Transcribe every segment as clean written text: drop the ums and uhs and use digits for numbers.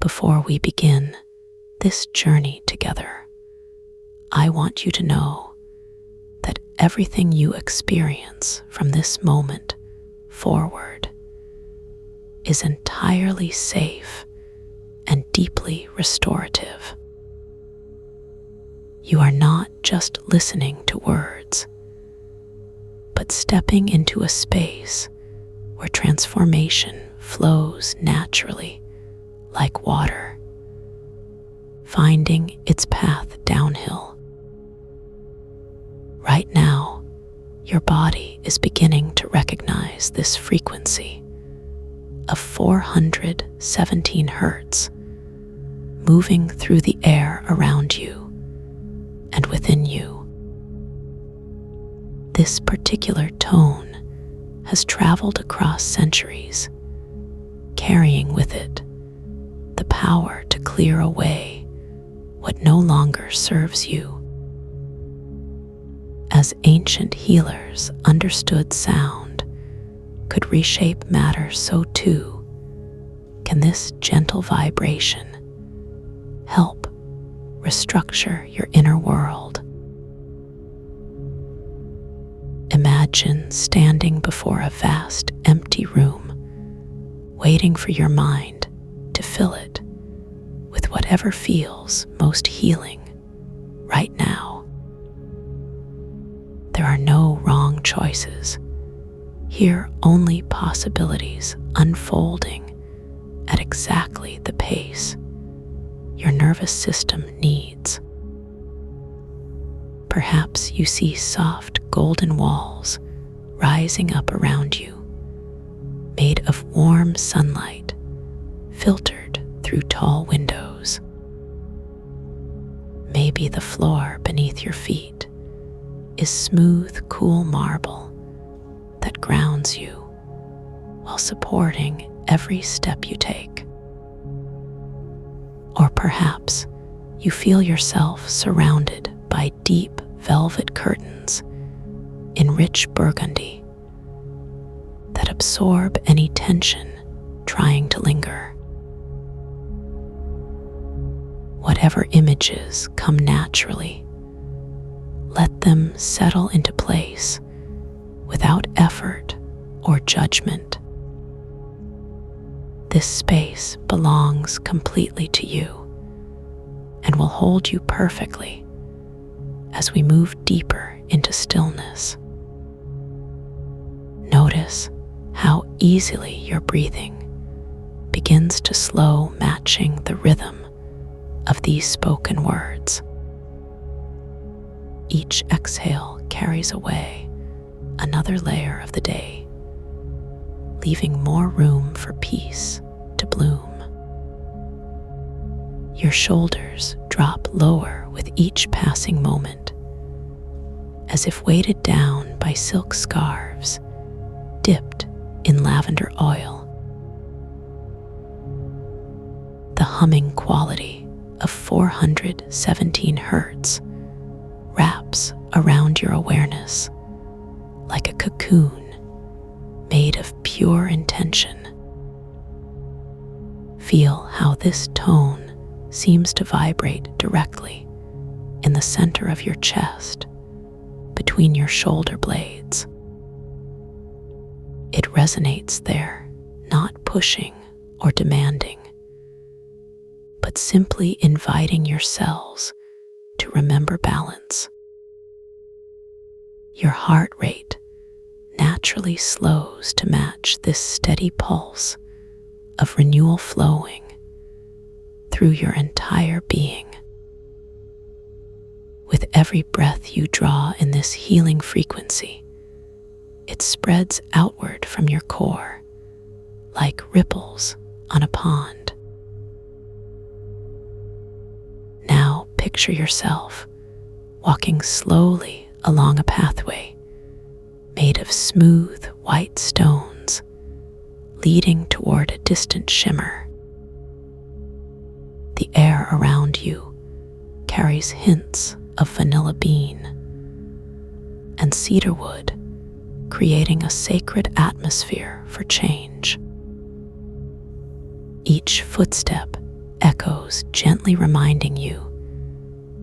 Before we begin this journey together, I want you to know that everything you experience from this moment forward is entirely safe and deeply restorative. You are not just listening to words, but stepping into a space where transformation flows naturally like water, finding its path downhill. Right now, your body is beginning to recognize this frequency of 417 Hertz moving through the air around you and within you. This particular tone has traveled across centuries, carrying with it the power to clear away what no longer serves you. As ancient healers understood sound could reshape matter, so too can this gentle vibration help restructure your inner world. Imagine standing before a vast empty room, waiting for your mind to fill it with whatever feels most healing right now. There are no wrong choices. Here only possibilities unfolding at exactly the pace your nervous system needs. Perhaps you see soft golden walls rising up around you, made of warm sunlight filtered through tall windows. Maybe the floor beneath your feet is smooth, cool marble that grounds you while supporting every step you take. Or perhaps you feel yourself surrounded by deep velvet curtains in rich burgundy that absorb any tension trying to linger. Whatever images come naturally, let them settle into place without effort or judgment. This space belongs completely to you and will hold you perfectly as we move deeper into stillness. Notice how easily your breathing begins to slow, matching the rhythm of these spoken words. Each exhale carries away another layer of the day, leaving more room for peace to bloom. Your shoulders drop lower with each passing moment, as if weighted down by silk scarves dipped in lavender oil. The humming quality of 417 Hertz wraps around your awareness like a cocoon made of pure intention. Feel how this tone seems to vibrate directly in the center of your chest, between your shoulder blades. It resonates there, not pushing or demanding, but simply inviting your cells to remember balance. Your heart rate naturally slows to match this steady pulse of renewal flowing through your entire being. With every breath you draw in this healing frequency, it spreads outward from your core like ripples on a pond. Now picture yourself walking slowly along a pathway made of smooth white stones leading toward a distant shimmer. The air around you carries hints of vanilla bean and cedarwood, creating a sacred atmosphere for change. Each footstep echoes gently reminding you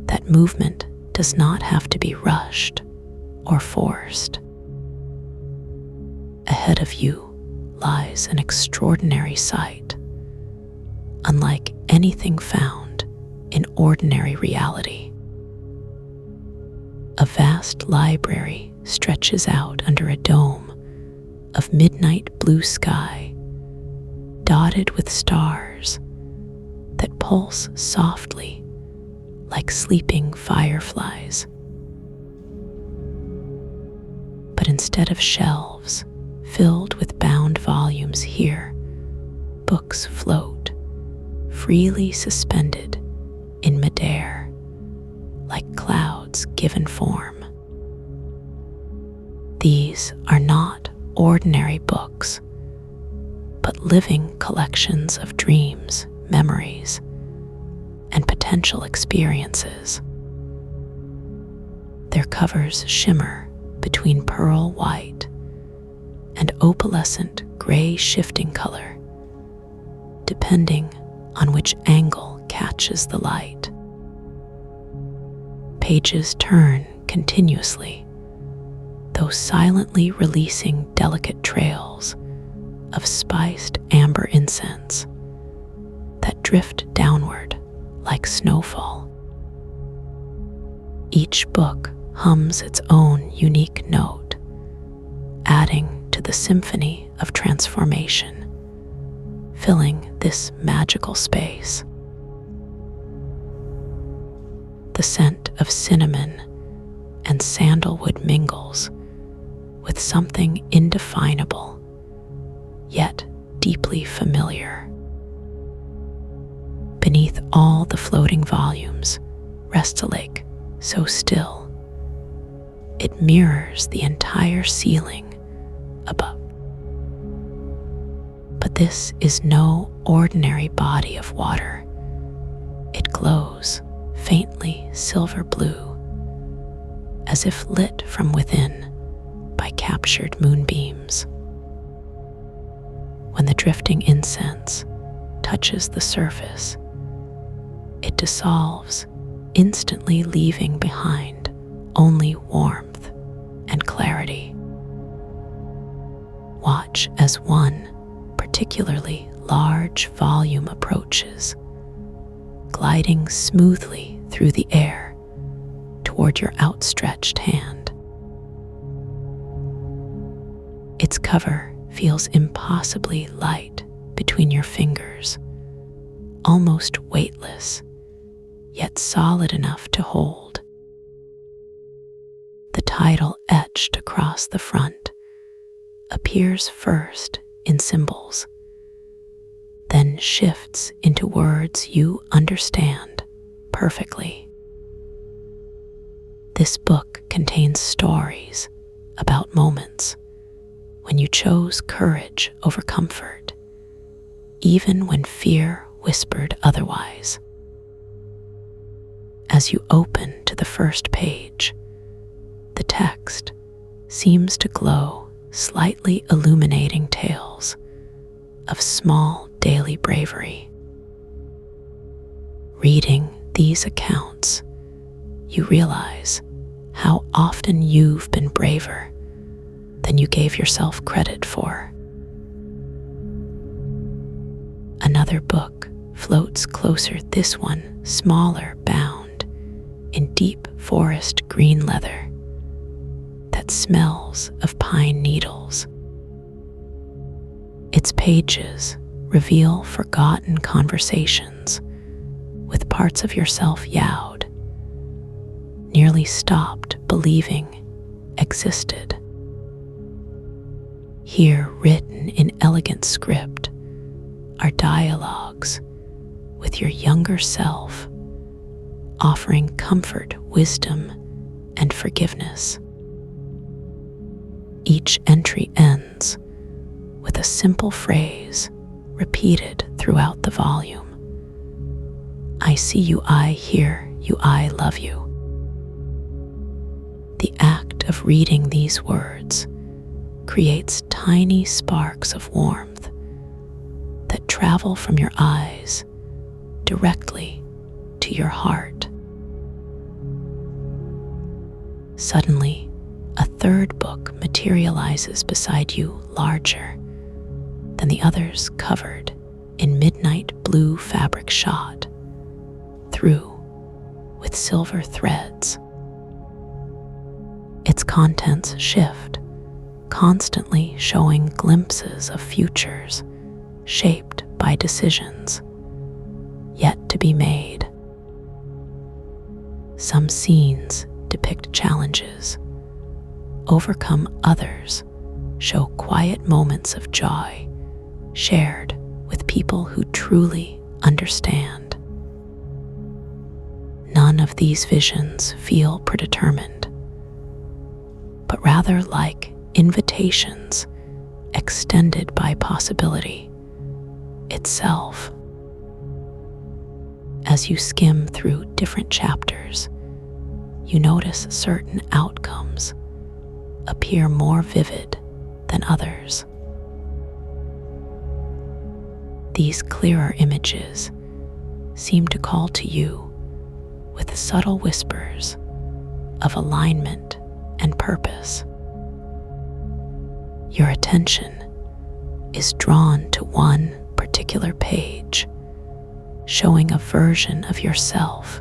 that movement does not have to be rushed or forced. Ahead of you lies an extraordinary sight, unlike anything found in ordinary reality. A vast library stretches out under a dome of midnight blue sky, dotted with stars that pulse softly like sleeping fireflies. But instead of shelves filled with bound volumes here, books float, freely suspended in midair, like clouds given form. These are not ordinary books, but living collections of dreams, memories, and potential experiences. Their covers shimmer between pearl white and opalescent gray shifting color, depending on which angle catches the light. Pages turn continuously, though silently releasing delicate trails of spiced amber incense that drift downward like snowfall. Each book hums its own unique note, adding to the symphony of transformation, filling this magical space. The scent of cinnamon and sandalwood mingles with something indefinable, yet deeply familiar. Beneath all the floating volumes rests a lake so still, it mirrors the entire ceiling above. But this is no ordinary body of water. It glows faintly silver blue, as if lit from within by captured moonbeams. When the drifting incense touches the surface, it dissolves, instantly leaving behind only warmth and clarity. Watch as one particularly large volume approaches, gliding smoothly through the air toward your outstretched hand. Its cover feels impossibly light between your fingers, almost weightless, yet solid enough to hold. The title etched across the front appears first in symbols, then shifts into words you understand perfectly. This book contains stories about moments when you chose courage over comfort, even when fear whispered otherwise. As you open to the first page, the text seems to glow, slightly illuminating tales of small daily bravery. Reading these accounts, you realize how often you've been braver than you gave yourself credit for. Another book floats closer, this one smaller, bound in deep forest green leather that smells of pine needles. Its pages reveal forgotten conversations with parts of yourself yowed, nearly stopped believing existed. Here, written in elegant script, are dialogues with your younger self, offering comfort, wisdom, and forgiveness. Each entry ends with a simple phrase repeated throughout the volume. I see you, I hear you, I love you. The act of reading these words creates tiny sparks of warmth that travel from your eyes directly to your heart. Suddenly, a third book materializes beside you, larger than the others, covered in midnight blue fabric shot through with silver threads. Its contents shift, constantly showing glimpses of futures shaped by decisions yet to be made. Some scenes depict challenges, overcome; others show quiet moments of joy shared with people who truly understand. None of these visions feel predetermined, but rather like invitations extended by possibility itself. As you skim through different chapters, you notice certain outcomes appear more vivid than others. These clearer images seem to call to you with subtle whispers of alignment and purpose. Your attention is drawn to one particular page, showing a version of yourself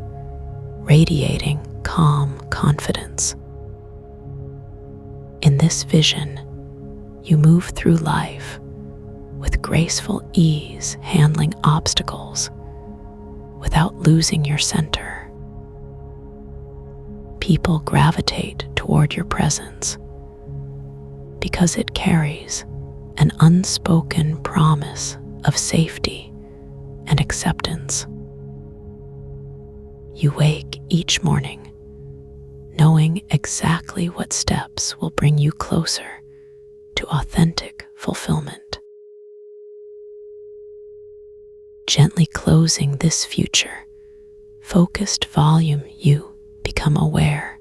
radiating calm confidence. In this vision, you move through life with graceful ease, handling obstacles without losing your center. People gravitate toward your presence because it carries an unspoken promise of safety and acceptance. You wake each morning knowing exactly what steps will bring you closer to authentic fulfillment. Gently closing this future focused volume, you become aware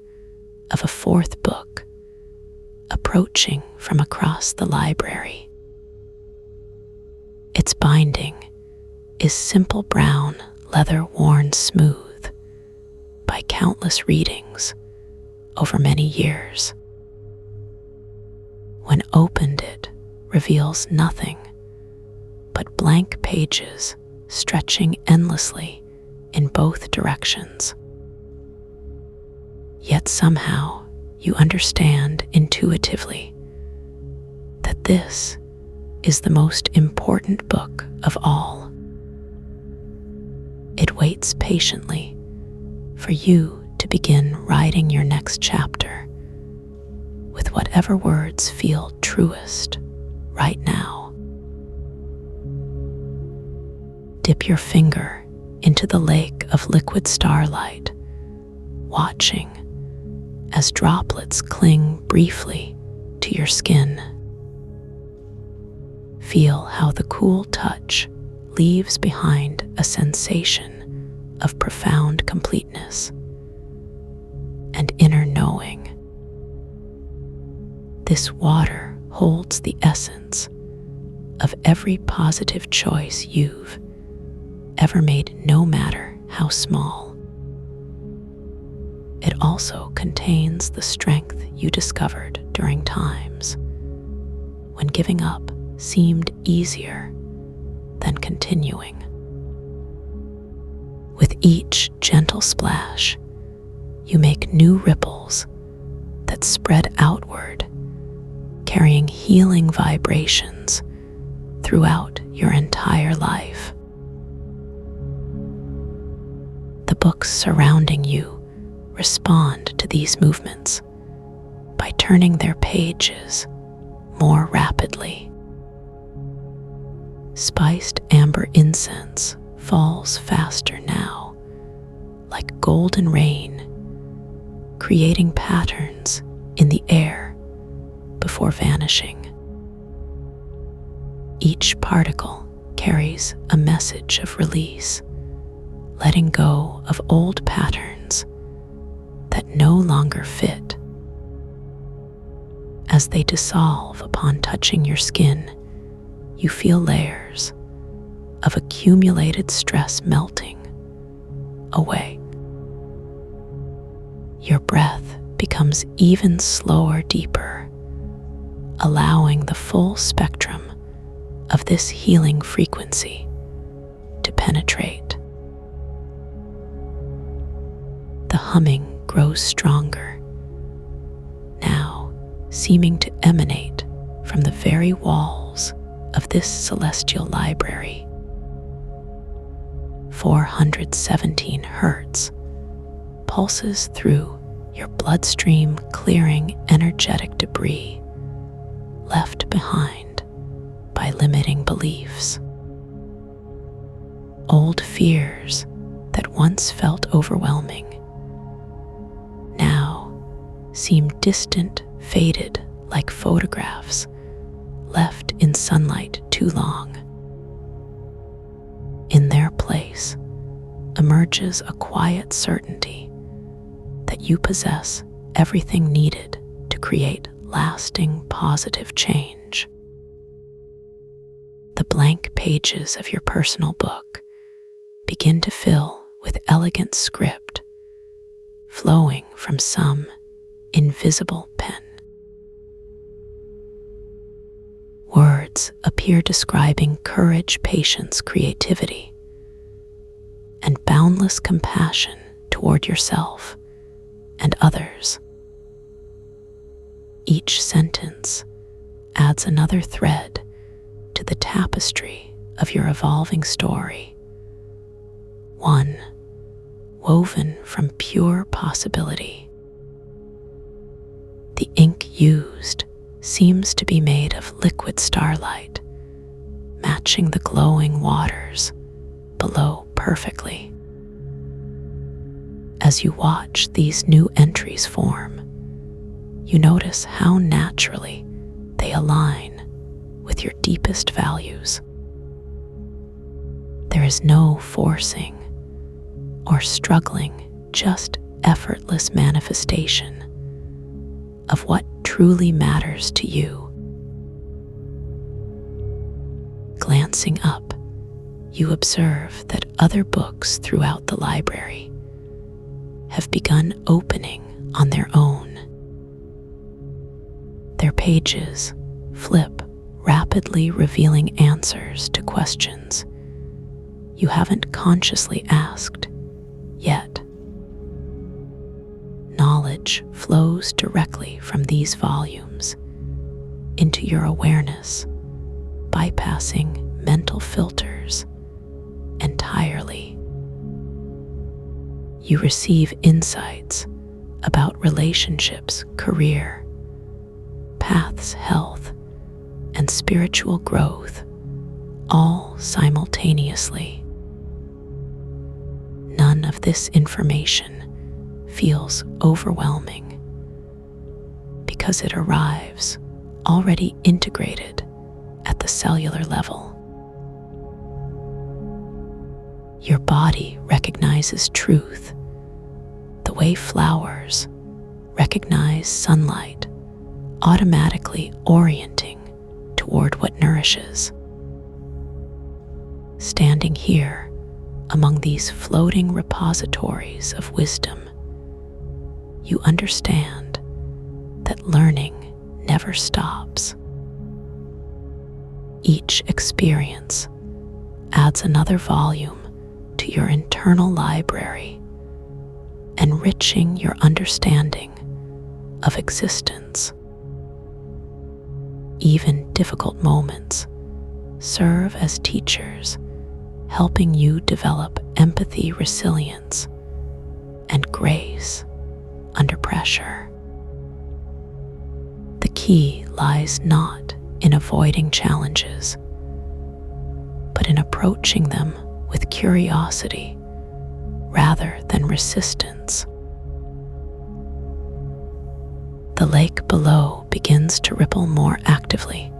of a fourth book approaching from across the library. Its binding is simple brown leather, worn smooth by countless readings over many years. When opened, it reveals nothing but blank pages stretching endlessly in both directions. Yet somehow you understand intuitively that this is the most important book of all. It waits patiently for you to begin writing your next chapter with whatever words feel truest right now. Dip your finger into the lake of liquid starlight, watching as droplets cling briefly to your skin. Feel how the cool touch leaves behind a sensation of profound completeness and inner knowing. This water holds the essence of every positive choice you've ever made, no matter how small. It also contains the strength you discovered during times when giving up seemed easier than continuing. With each gentle splash, you make new ripples that spread outward, carrying healing vibrations throughout your entire life. The books surrounding you respond to these movements by turning their pages more rapidly. Spiced amber incense falls faster now, like golden rain, creating patterns in the air before vanishing. Each particle carries a message of release, letting go of old patterns that no longer fit. As they dissolve upon touching your skin, you feel layers of accumulated stress melting away. Your breath becomes even slower, deeper, allowing the full spectrum of this healing frequency to penetrate. The humming grows stronger, now seeming to emanate from the very walls of this celestial library. 417 Hertz pulses through your bloodstream, clearing energetic debris left behind by limiting beliefs. Old fears that once felt overwhelming now seem distant, faded like photographs left in sunlight too long. In their place emerges a quiet certainty that you possess everything needed to create lasting positive change. The blank pages of your personal book begin to fill with elegant script flowing from some invisible pen. Words appear describing courage, patience, creativity, and boundless compassion toward yourself and others. Each sentence adds another thread to the tapestry of your evolving story, one woven from pure possibility. The ink used seems to be made of liquid starlight, matching the glowing waters below perfectly. As you watch these new entries form, you notice how naturally they align with your deepest values. There is no forcing or struggling, just effortless manifestation of what truly matters to you. Glancing up, you observe that other books throughout the library have begun opening on their own. Their pages flip, rapidly revealing answers to questions you haven't consciously asked yet. Knowledge flows directly from these volumes into your awareness, bypassing mental filters entirely. You receive insights about relationships, career, paths, health, and spiritual growth, all simultaneously. None of this information feels overwhelming because it arrives already integrated at the cellular level. Your body recognizes truth the way flowers recognize sunlight, automatically orienting toward what nourishes. Standing here among these floating repositories of wisdom, you understand that learning never stops. Each experience adds another volume to your internal library, enriching your understanding of existence. Even difficult moments serve as teachers, helping you develop empathy, resilience, and grace under pressure. The key lies not in avoiding challenges, but in approaching them with curiosity rather than resistance. The lake below begins to ripple more actively,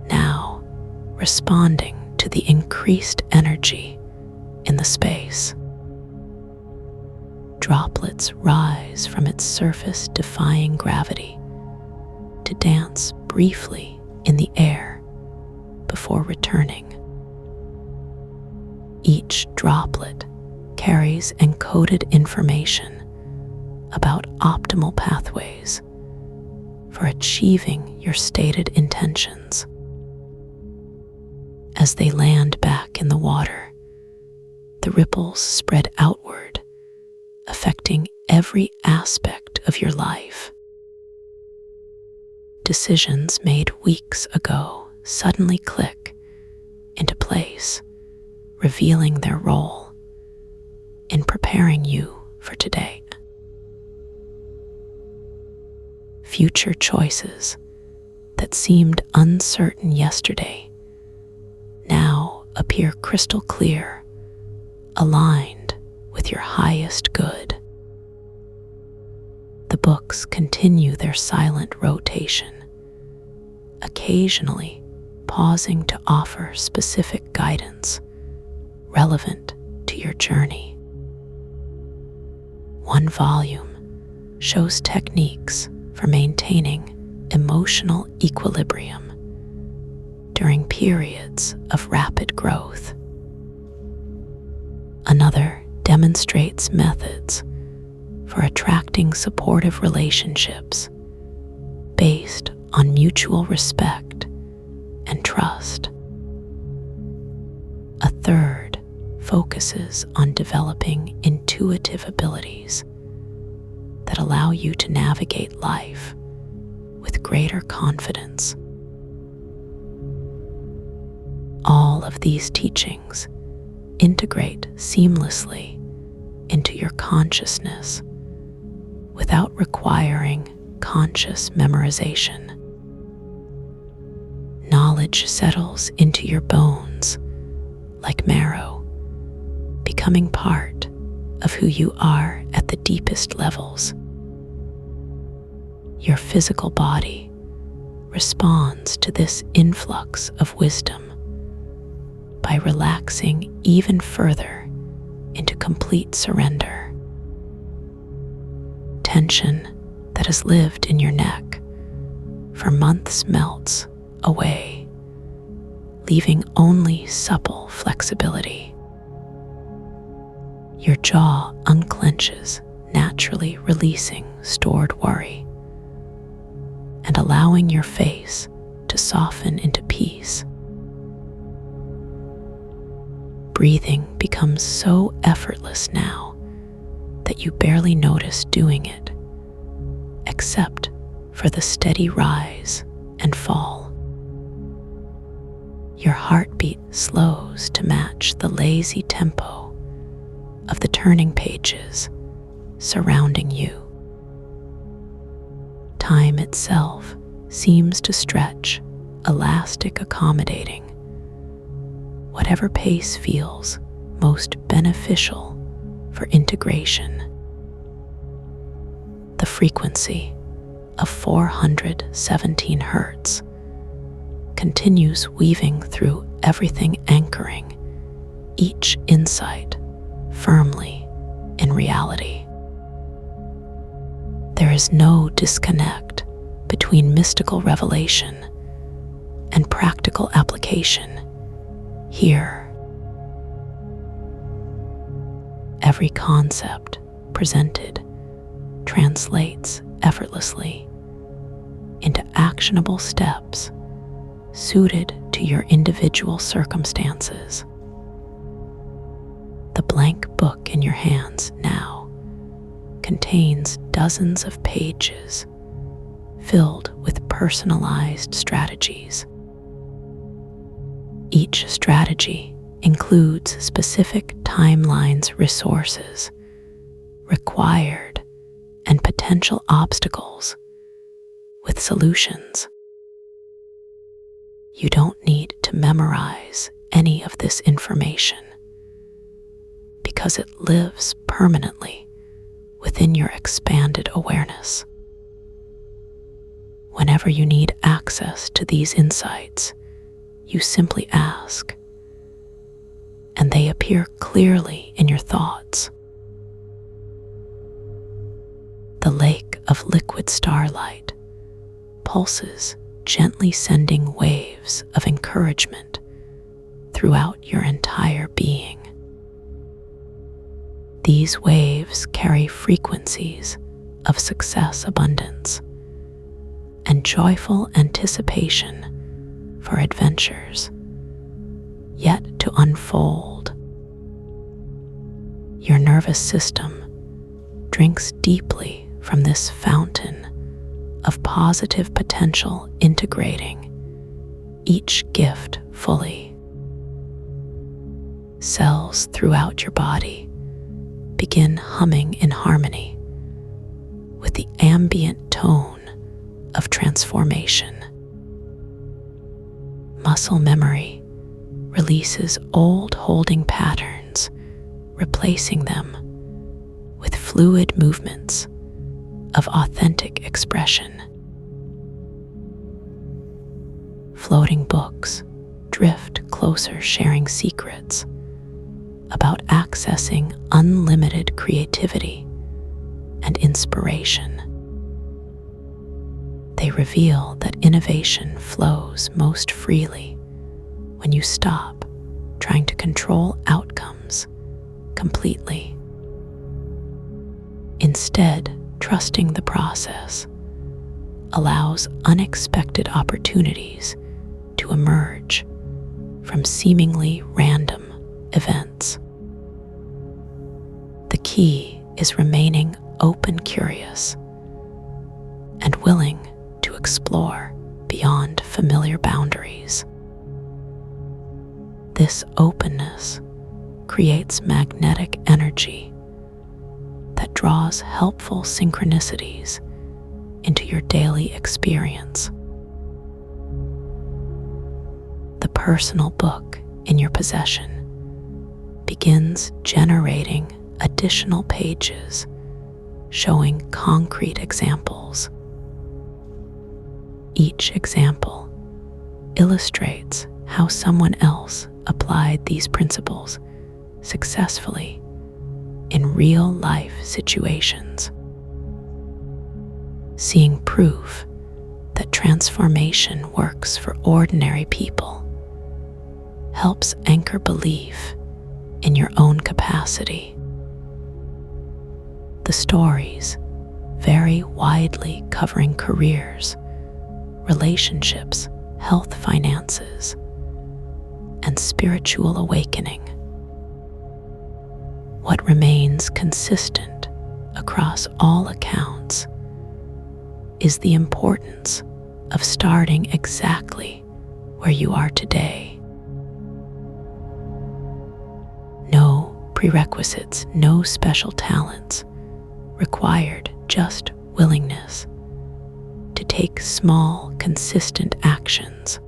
now responding to the increased energy in the space. Droplets rise from its surface, defying gravity, to dance briefly in the air before returning. Each droplet carries encoded information about optimal pathways for achieving your stated intentions. As they land back in the water, the ripples spread outward, affecting every aspect of your life. Decisions made weeks ago suddenly click into place, revealing their role in preparing you for today. Future choices that seemed uncertain yesterday now appear crystal clear, aligned with your highest good. The books continue their silent rotation, occasionally pausing to offer specific guidance relevant to your journey. One volume shows techniques for maintaining emotional equilibrium during periods of rapid growth. Another demonstrates methods for attracting supportive relationships based on mutual respect and trust. A third focuses on developing intuitive abilities that allow you to navigate life with greater confidence. All of these teachings integrate seamlessly into your consciousness without requiring conscious memorization. Knowledge settles into your bones like marrow, becoming part of who you are at the deepest levels. Your physical body responds to this influx of wisdom by relaxing even further into complete surrender. Tension that has lived in your neck for months melts away, leaving only supple flexibility. Your jaw unclenches, naturally releasing stored worry and allowing your face to soften into peace. Breathing becomes so effortless now that you barely notice doing it, except for the steady rise and fall. Your heartbeat slows to match the lazy tempo of the turning pages surrounding you. Time itself seems to stretch, elastic, accommodating whatever pace feels most beneficial for integration. The frequency of 417 Hertz continues weaving through everything, anchoring each insight firmly in reality. There is no disconnect between mystical revelation and practical application here. Every concept presented translates effortlessly into actionable steps suited to your individual circumstances. The blank book in your hands now contains dozens of pages filled with personalized strategies. Each strategy includes specific timelines, resources required, and potential obstacles with solutions. You don't need to memorize any of this information because it lives permanently within your expanded awareness. Whenever you need access to these insights, you simply ask, and they appear clearly in your thoughts. The lake of liquid starlight pulses, gently sending waves of encouragement throughout your entire being. These waves carry frequencies of success, abundance, and joyful anticipation for adventures yet to unfold. Your nervous system drinks deeply from this fountain of positive potential, integrating each gift fully. Cells throughout your body begin humming in harmony with the ambient tone of transformation. Muscle memory releases old holding patterns, replacing them with fluid movements of authentic expression. Floating books drift closer, sharing secrets about accessing unlimited creativity and inspiration. They reveal that innovation flows most freely when you stop trying to control outcomes completely. Instead, trusting the process allows unexpected opportunities to emerge from seemingly random events. The key is remaining open, curious, and willing to explore beyond familiar boundaries. This openness creates magnetic energy that draws helpful synchronicities into your daily experience. The personal book in your possession begins generating additional pages showing concrete examples. Each example illustrates how someone else applied these principles successfully in real-life situations. Seeing proof that transformation works for ordinary people helps anchor belief in your own capacity. The stories vary widely, covering careers, relationships, health, finances, and spiritual awakening. What remains consistent across all accounts is the importance of starting exactly where you are today. No prerequisites, no special talents required, just willingness to take small, consistent actions.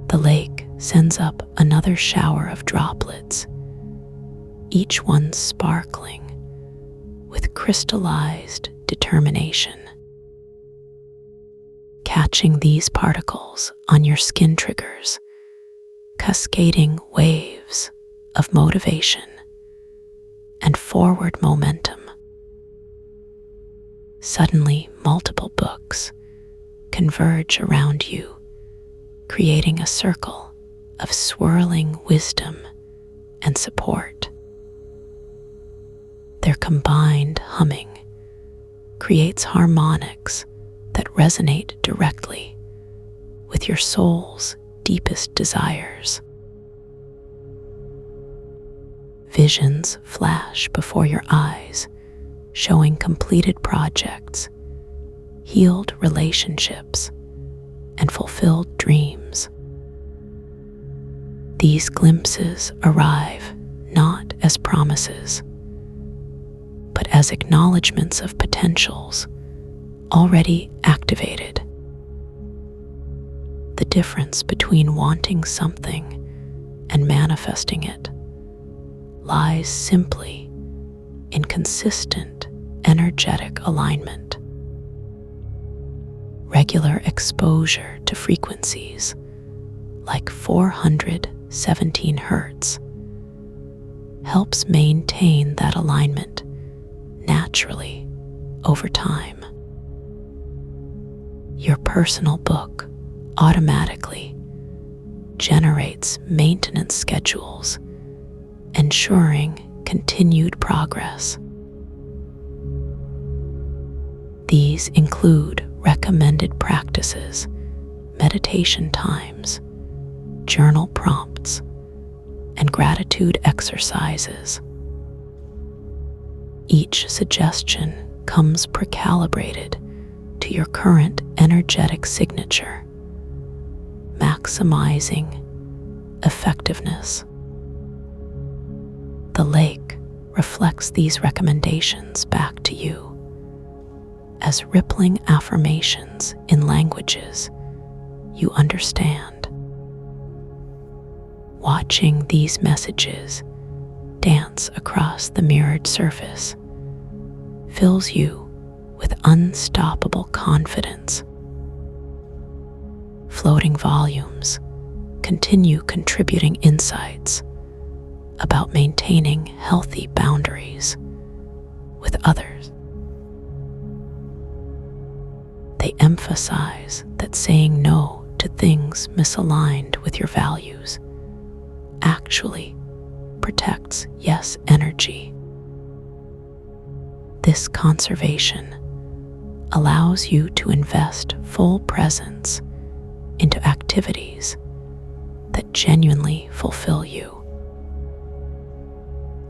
The lake sends up another shower of droplets, each one sparkling with crystallized determination. Catching these particles on your skin triggers cascading waves of motivation and forward momentum. Suddenly, multiple books converge around you, creating a circle of swirling wisdom and support. Their combined humming creates harmonics that resonate directly with your soul's deepest desires. Visions flash before your eyes, showing completed projects, healed relationships, and fulfilled dreams. These glimpses arrive not as promises, but as acknowledgments of potentials already activated. The difference between wanting something and manifesting it lies simply in consistent, energetic alignment. Regular exposure to frequencies like 417 Hertz helps maintain that alignment naturally over time. Your personal book automatically generates maintenance schedules, ensuring continued progress. These include recommended practices, meditation times, journal prompts, and gratitude exercises. Each suggestion comes pre-calibrated to your current energetic signature, maximizing effectiveness. The lake reflects these recommendations back to you as rippling affirmations in languages you understand. Watching these messages dance across the mirrored surface fills you with unstoppable confidence. Floating volumes continue contributing insights about maintaining healthy boundaries with others. They emphasize that saying no to things misaligned with your values actually protects yes energy. This conservation allows you to invest full presence into activities that genuinely fulfill you.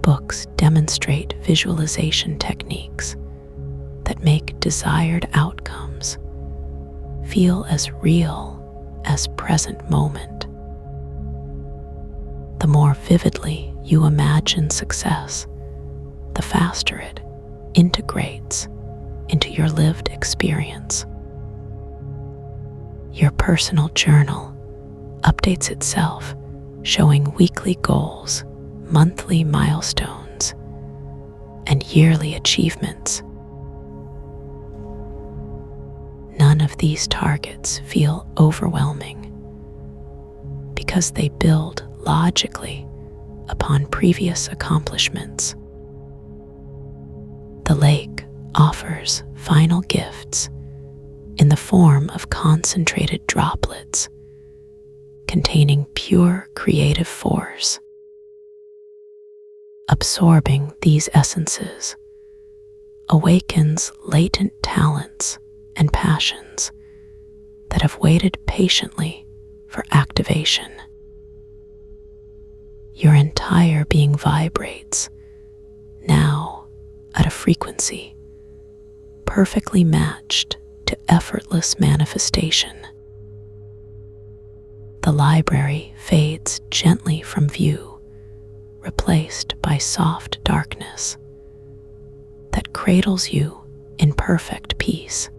Books demonstrate visualization techniques that make desired outcomes feel as real as present moment. The more vividly you imagine success, the faster it integrates into your lived experience. Your personal journal updates itself, showing weekly goals, monthly milestones, and yearly achievements. None of these targets feel overwhelming because they build logically upon previous accomplishments. The lake offers final gifts in the form of concentrated droplets containing pure creative force. Absorbing these essences awakens latent talents and passions that have waited patiently for activation. Your entire being vibrates now at a frequency perfectly matched to effortless manifestation. The library fades gently from view, replaced by soft darkness that cradles you in perfect peace.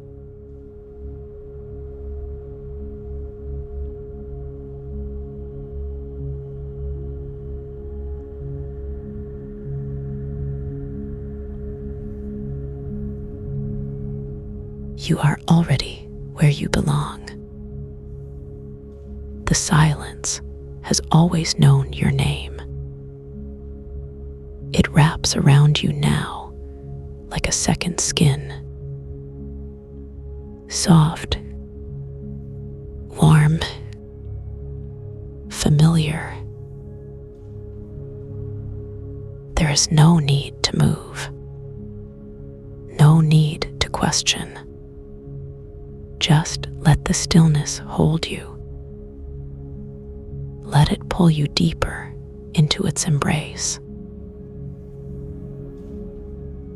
You are already where you belong. The silence has always known your name. It wraps around you now like a second skin. Soft, warm, familiar. There is no need to move, no need to question. Just let the stillness hold you. Let it pull you deeper into its embrace.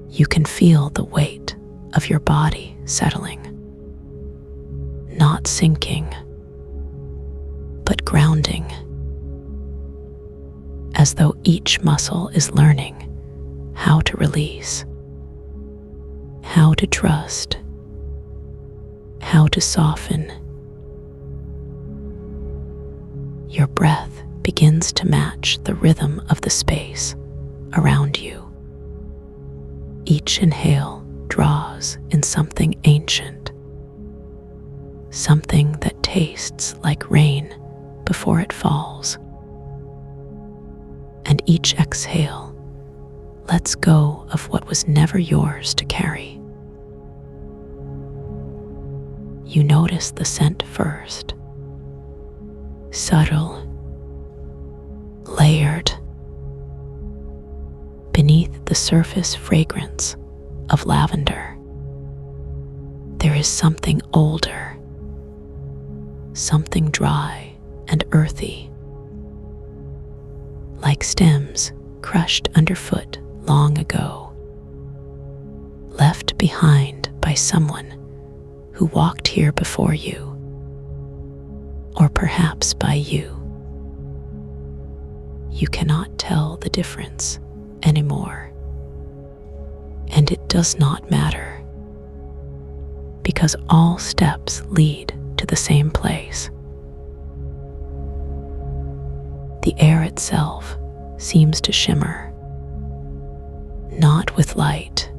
You can feel the weight of your body settling, not sinking, but grounding, as though each muscle is learning how to release, how to trust, how to soften. Your breath begins to match the rhythm of the space around you. Each inhale draws in something ancient, something that tastes like rain before it falls. And each exhale lets go of what was never yours to carry. You notice the scent first, subtle, layered. the surface fragrance of lavender. There is something older, something dry and earthy, like stems crushed underfoot long ago, left behind by someone who walked here before you, or perhaps by you. You cannot tell the difference anymore, and it does not matter, because all steps lead to the same place. The air itself seems to shimmer, not with light,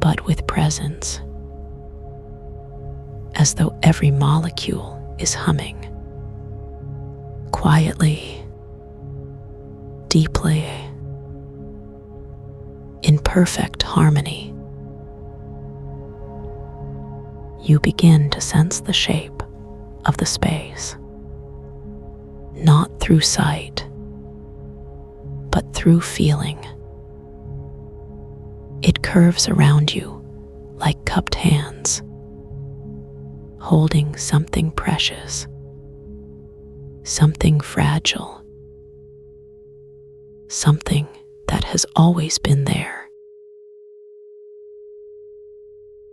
but with presence, as though every molecule is humming, quietly, deeply, in perfect harmony. You begin to sense the shape of the space, not through sight, but through feeling. It curves around you like cupped hands, holding something precious, something fragile, something that has always been there.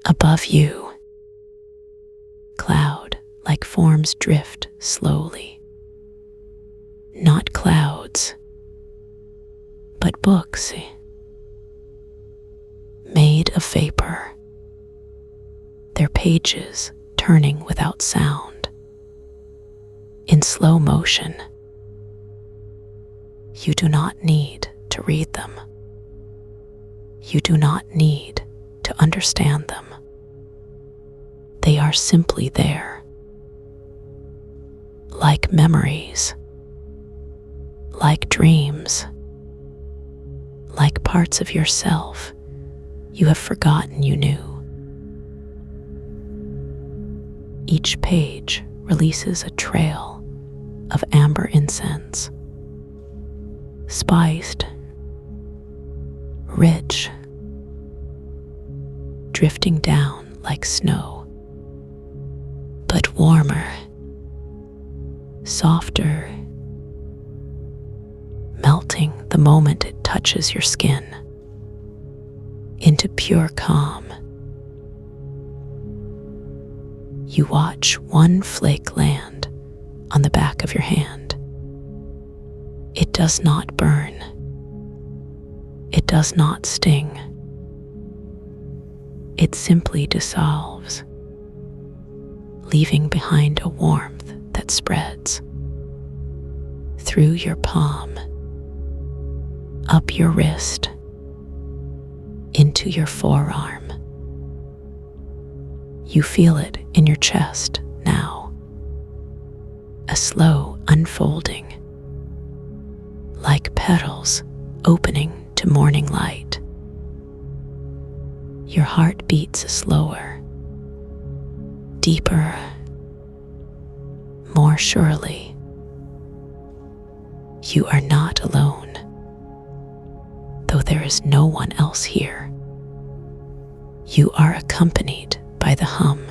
Above you, cloud-like forms drift slowly. Not clouds, but books made of vapor, their pages turning without sound, in slow motion. You do not need to read them. You do not need to understand them. They are simply there, like memories, like dreams, like parts of yourself you have forgotten you knew. Each page releases a trail of amber incense, spiced, rich, drifting down like snow, but warmer, softer, melting the moment it touches your skin into pure calm. You watch one flake land on the back of your hand. It does not burn. It does not sting. It simply dissolves, leaving behind a warmth that spreads through your palm, up your wrist, into your forearm. You feel it in your chest now, a slow unfolding, like petals opening to morning light. Your heart beats slower, deeper, more surely. You are not alone, though there is no one else here. You are accompanied by the hum,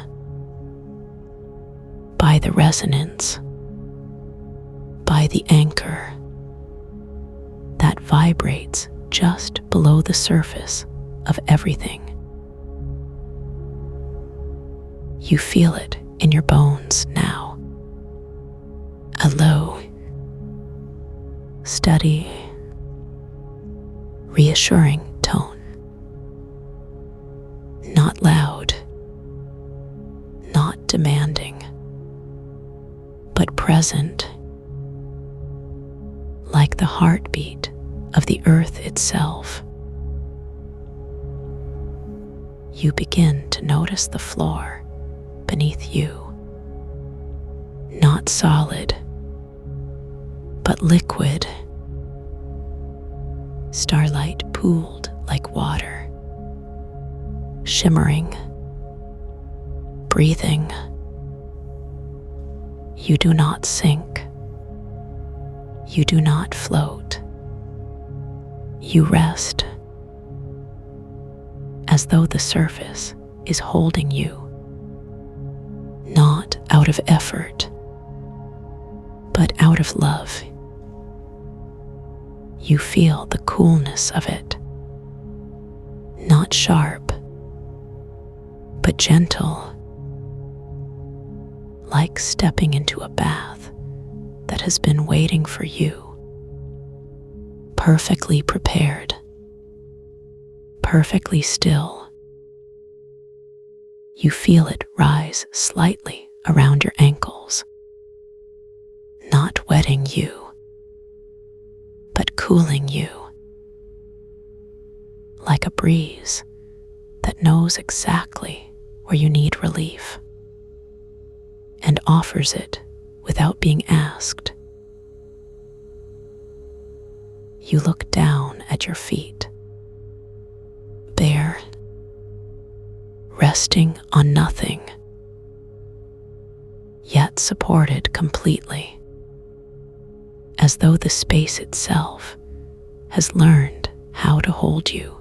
by the resonance, by the anchor that vibrates just below the surface of everything. You feel it in your bones now, a low, steady, reassuring tone. Not loud, not demanding, but present, like the heartbeat of the earth itself. You begin to notice the floor beneath you, not solid, but liquid, starlight pooled like water, shimmering, breathing. You do not sink. You do not float. You rest as though the surface is holding you, not out of effort, but out of love. You feel the coolness of it, not sharp, but gentle, like stepping into a bath that has been waiting for you, perfectly prepared, perfectly still. You feel it rise slightly around your ankles, not wetting you, but cooling you, like a breeze that knows exactly where you need relief and offers it without being asked. You look down at your feet, bare, resting on nothing, yet supported completely, as though the space itself has learned how to hold you,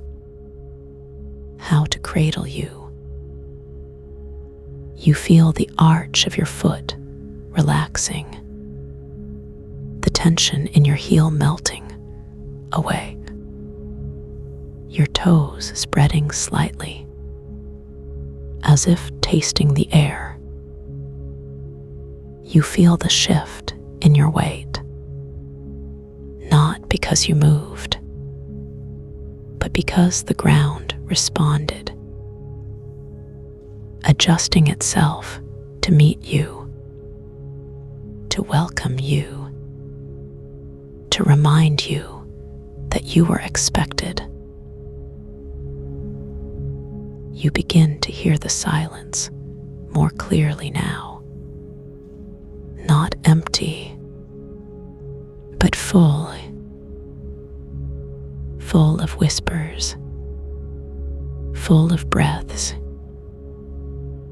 how to cradle you. You feel the arch of your foot relaxing, the tension in your heel melting away, your toes spreading slightly, as if tasting the air. You feel the shift in your weight, not because you moved, but because the ground responded, adjusting itself to meet you, to welcome you, to remind you that you were expected. You begin to hear the silence more clearly now, not empty, but full of whispers, full of breaths,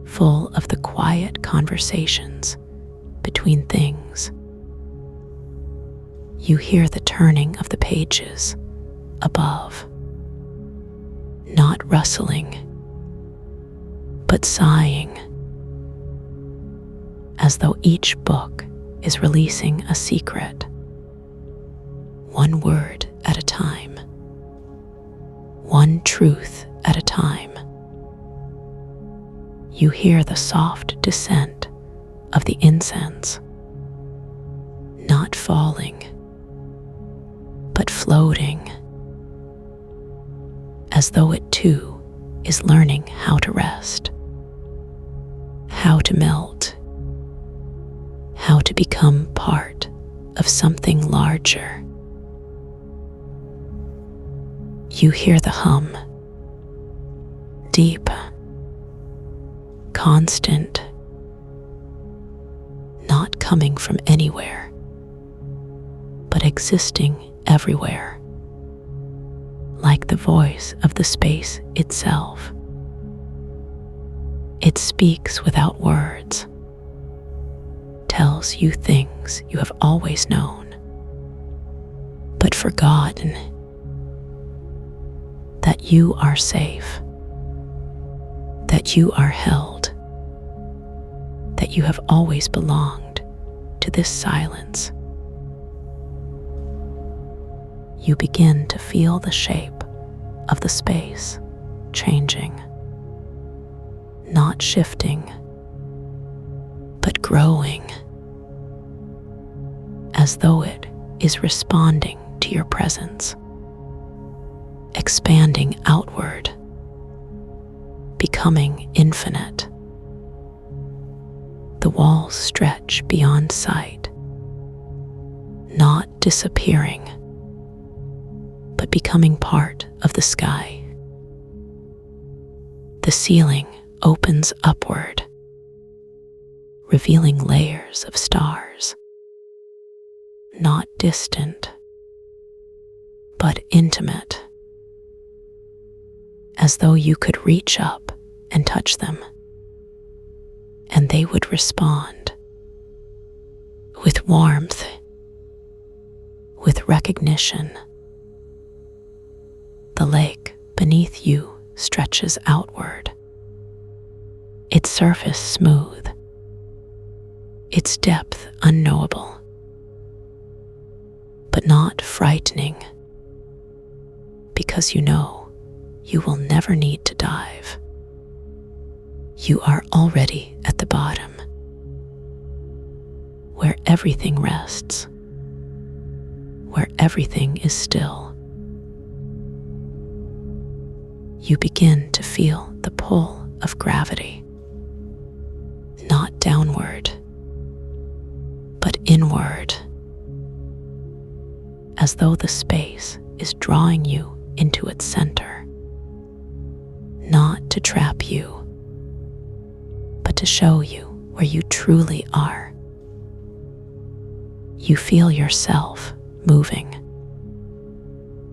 full of the quiet conversations between things. You hear the turning of the pages above, not rustling, but sighing, as though each book is releasing a secret, one word at a time, one truth at a time. You hear the soft descent of the incense, not falling, but floating, as though it too is learning how to rest, how to melt, how to become part of something larger. You hear the hum, deep, constant, not coming from anywhere, but existing everywhere, like the voice of the space itself. It speaks without words, tells you things you have always known, but forgotten, that you are safe, that you are held, that you have always belonged to this silence. You begin to feel the shape of the space changing, not shifting, but growing, as though it is responding to your presence, expanding outward, becoming infinite. The walls stretch beyond sight, not disappearing, but becoming part of the sky. The ceiling opens upward, revealing layers of stars, not distant, but intimate, as though you could reach up and touch them, and they would respond with warmth, with recognition, beneath you stretches outward, its surface smooth, its depth unknowable, but not frightening, because you know you will never need to dive. You are already at the bottom, where everything rests, where everything is still. You begin to feel the pull of gravity, not downward, but inward, as though the space is drawing you into its center, not to trap you, but to show you where you truly are. You feel yourself moving,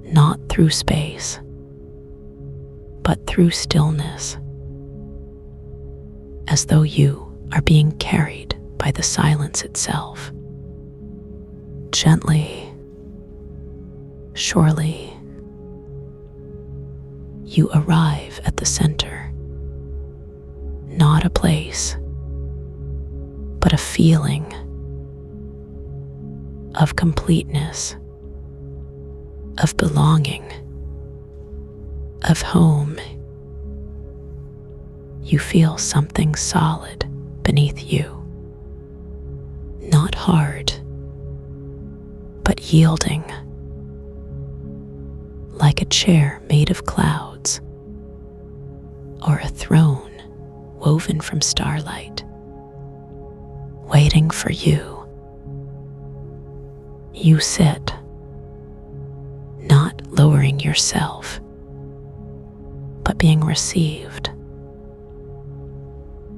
not through space, but through stillness, as though you are being carried by the silence itself. Gently, surely, you arrive at the center, not a place, but a feeling of completeness, of belonging, of home. You feel something solid beneath you, not hard, but yielding, like a chair made of clouds, or a throne woven from starlight, waiting for you. You sit, not lowering yourself, but being received,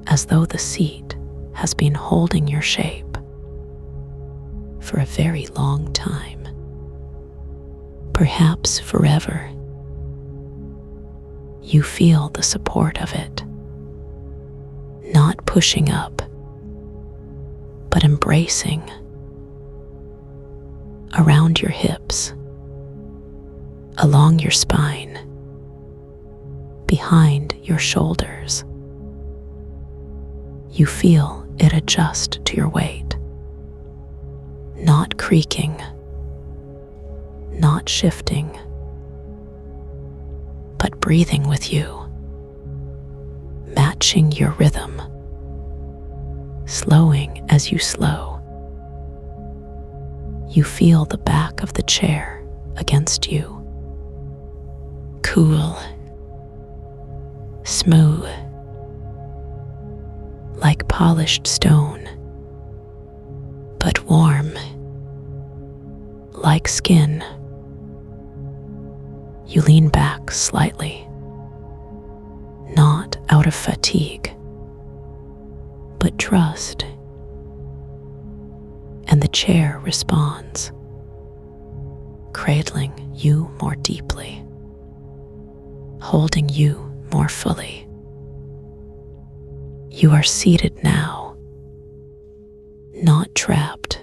as though the seat has been holding your shape for a very long time, perhaps forever. You feel the support of it, not pushing up, but embracing, around your hips, along your spine, behind your shoulders. You feel it adjust to your weight, not creaking, not shifting, but breathing with you, matching your rhythm, slowing as you slow. You feel the back of the chair against you, cool, smooth, like polished stone, but warm, like skin. You lean back slightly, not out of fatigue, but trust, and the chair responds, cradling you more deeply, holding you more fully. You are seated now, not trapped,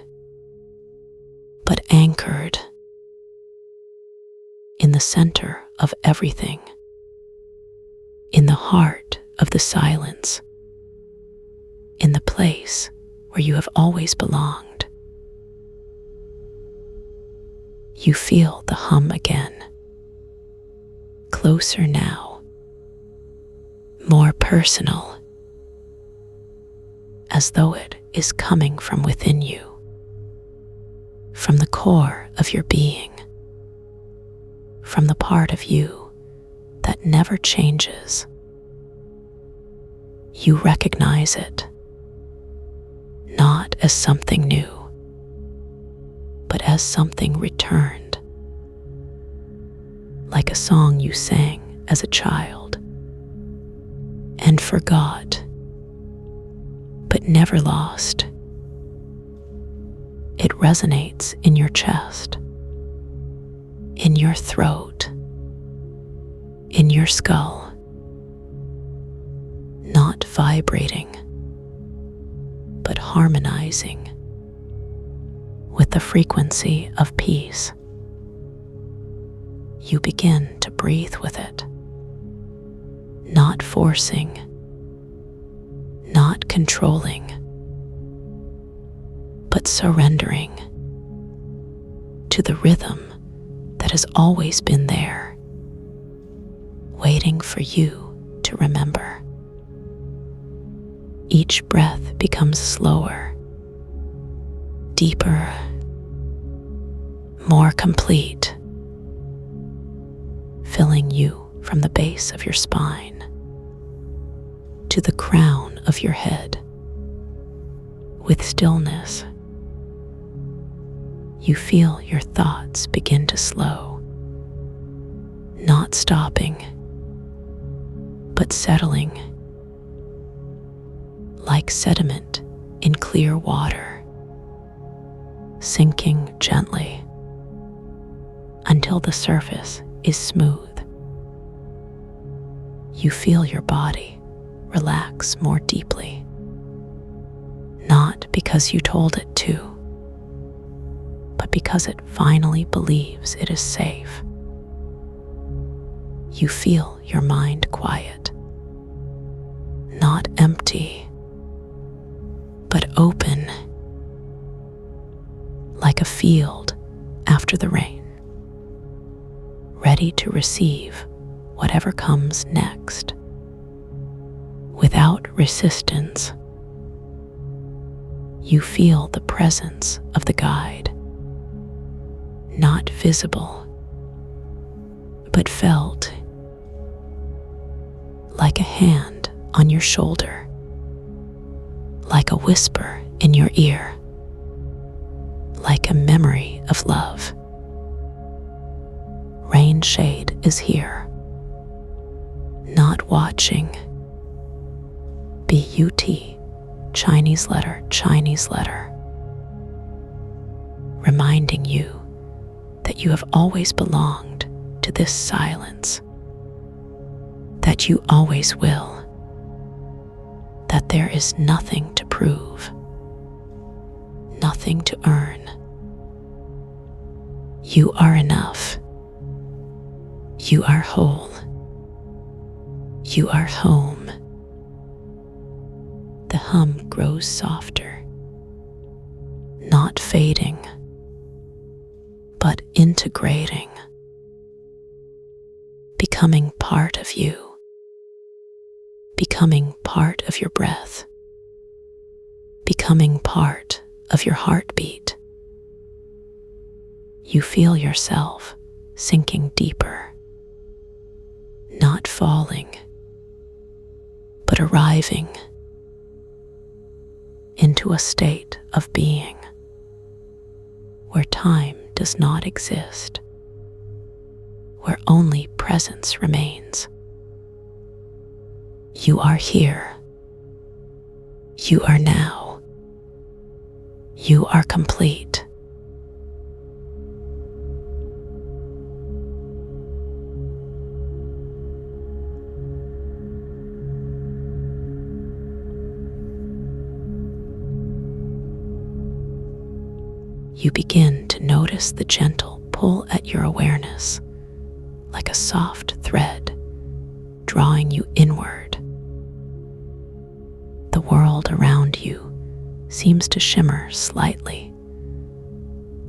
but anchored in the center of everything, in the heart of the silence, in the place where you have always belonged. You feel the hum again, closer now, more personal, as though it is coming from within you, from the core of your being, from the part of you that never changes. You recognize it, not as something new, but as something returned, like a song you sang as a child and forgot, but never lost. It resonates in your chest, in your throat, in your skull, not vibrating, but harmonizing with the frequency of peace. You begin to breathe with it, not forcing, not controlling, but surrendering to the rhythm that has always been there, waiting for you to remember. Each breath becomes slower, deeper, more complete, filling you from the base of your spine to the crown of your head. With stillness, you feel your thoughts begin to slow, not stopping, but settling like sediment in clear water, sinking gently until the surface is smooth. You feel your body relax more deeply, not because you told it to, but because it finally believes it is safe. You feel your mind quiet, not empty, but open, like a field after the rain, ready to receive whatever comes next, without resistance. You feel the presence of the guide, not visible, but felt, like a hand on your shoulder, like a whisper in your ear, like a memory of love. Rain Shade is here, not watching. B-U-T, Chinese letter, reminding you that you have always belonged to this silence, that you always will, that there is nothing to prove, nothing to earn. You are enough. You are whole. You are home. The hum grows softer, not fading, but integrating, becoming part of you, becoming part of your breath, becoming part of your heartbeat. You feel yourself sinking deeper, not falling, but arriving into a state of being where time does not exist, where only presence remains. You are here. You are now. You are complete. You begin to notice the gentle pull at your awareness, like a soft thread drawing you inward. The world around you seems to shimmer slightly,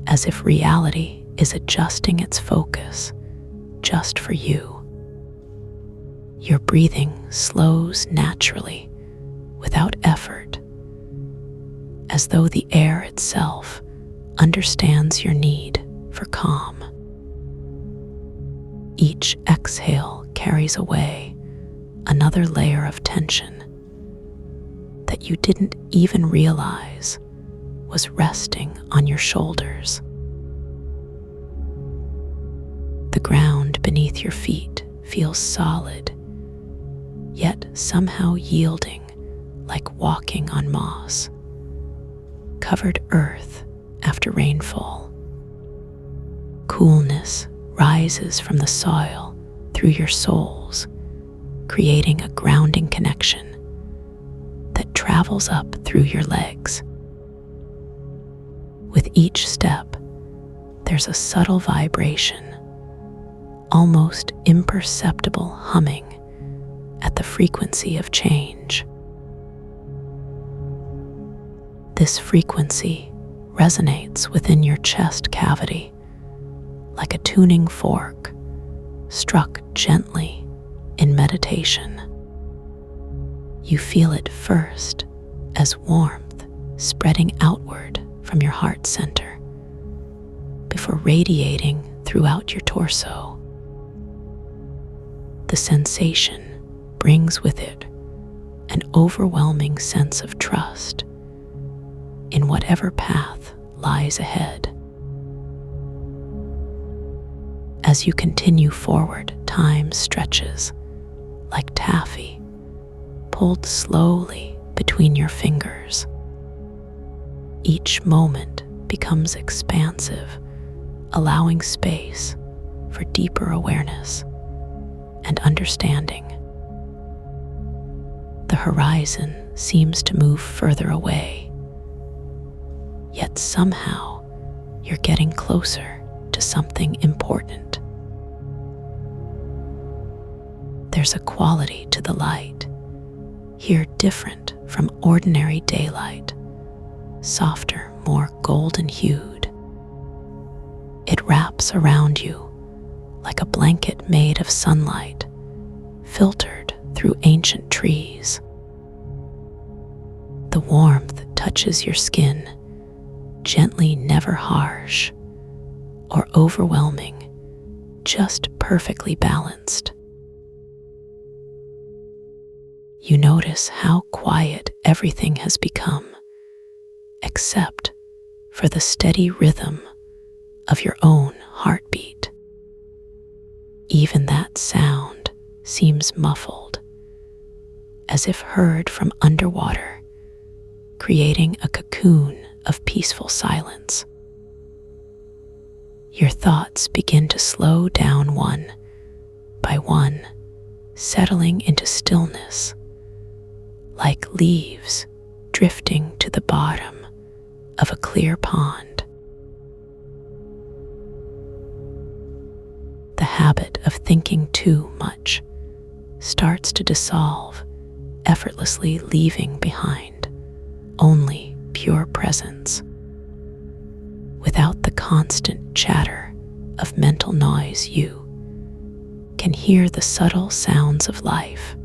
as if reality is adjusting its focus just for you. Your breathing slows naturally, without effort, as though the air itself understands your need for calm. Each exhale carries away another layer of tension that you didn't even realize was resting on your shoulders. The ground beneath your feet feels solid, yet somehow yielding, like walking on moss, covered earth after rainfall. Coolness rises from the soil through your soles, creating a grounding connection that travels up through your legs. With each step, there's a subtle vibration, almost imperceptible humming, at the frequency of change. This frequency resonates within your chest cavity like a tuning fork struck gently in meditation. You feel it first as warmth spreading outward from your heart center before radiating throughout your torso. The sensation brings with it an overwhelming sense of trust in whatever path lies ahead. As you continue forward, time stretches like taffy pulled slowly between your fingers. Each moment becomes expansive, allowing space for deeper awareness and understanding. The horizon seems to move further away, yet somehow you're getting closer to something important. There's a quality to the light, here different from ordinary daylight, softer, more golden hued. It wraps around you like a blanket made of sunlight, filtered through ancient trees. The warmth touches your skin, gently, never harsh or overwhelming, just perfectly balanced. You notice how quiet everything has become, except for the steady rhythm of your own heartbeat. Even that sound seems muffled, as if heard from underwater, creating a cocoon of peaceful silence. Your thoughts begin to slow down one by one, settling into stillness, like leaves drifting to the bottom of a clear pond. The habit of thinking too much starts to dissolve, effortlessly leaving behind only pure presence. Without the constant chatter of mental noise, you can hear the subtle sounds of life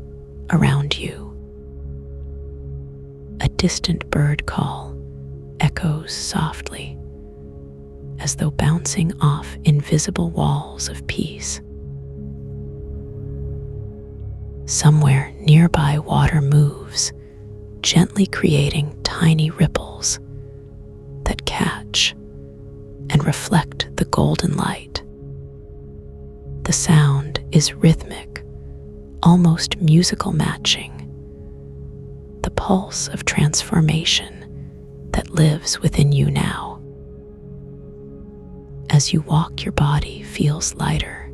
around you. A distant bird call echoes softly, as though bouncing off invisible walls of peace. Somewhere nearby, water moves, gently creating tiny ripples that catch and reflect the golden light. The sound is rhythmic, almost musical, matching the pulse of transformation that lives within you now. As you walk, your body feels lighter,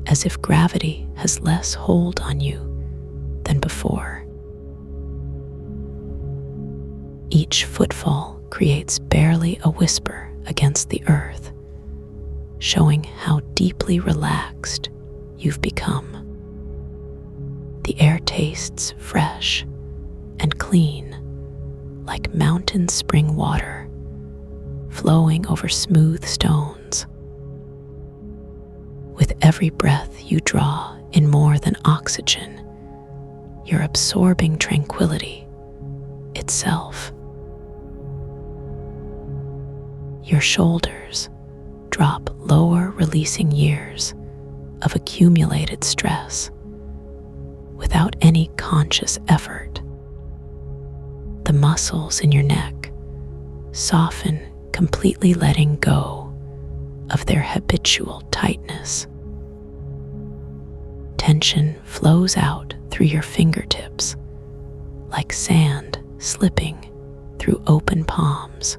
as if gravity has less hold on you than before. Each footfall creates barely a whisper against the earth, showing how deeply relaxed you've become. The air tastes fresh and clean, like mountain spring water flowing over smooth stones. With every breath you draw in more than oxygen, you're absorbing tranquility itself. Your shoulders drop lower, releasing years of accumulated stress without any conscious effort. The muscles in your neck soften, completely letting go of their habitual tightness. Tension flows out through your fingertips like sand slipping through open palms.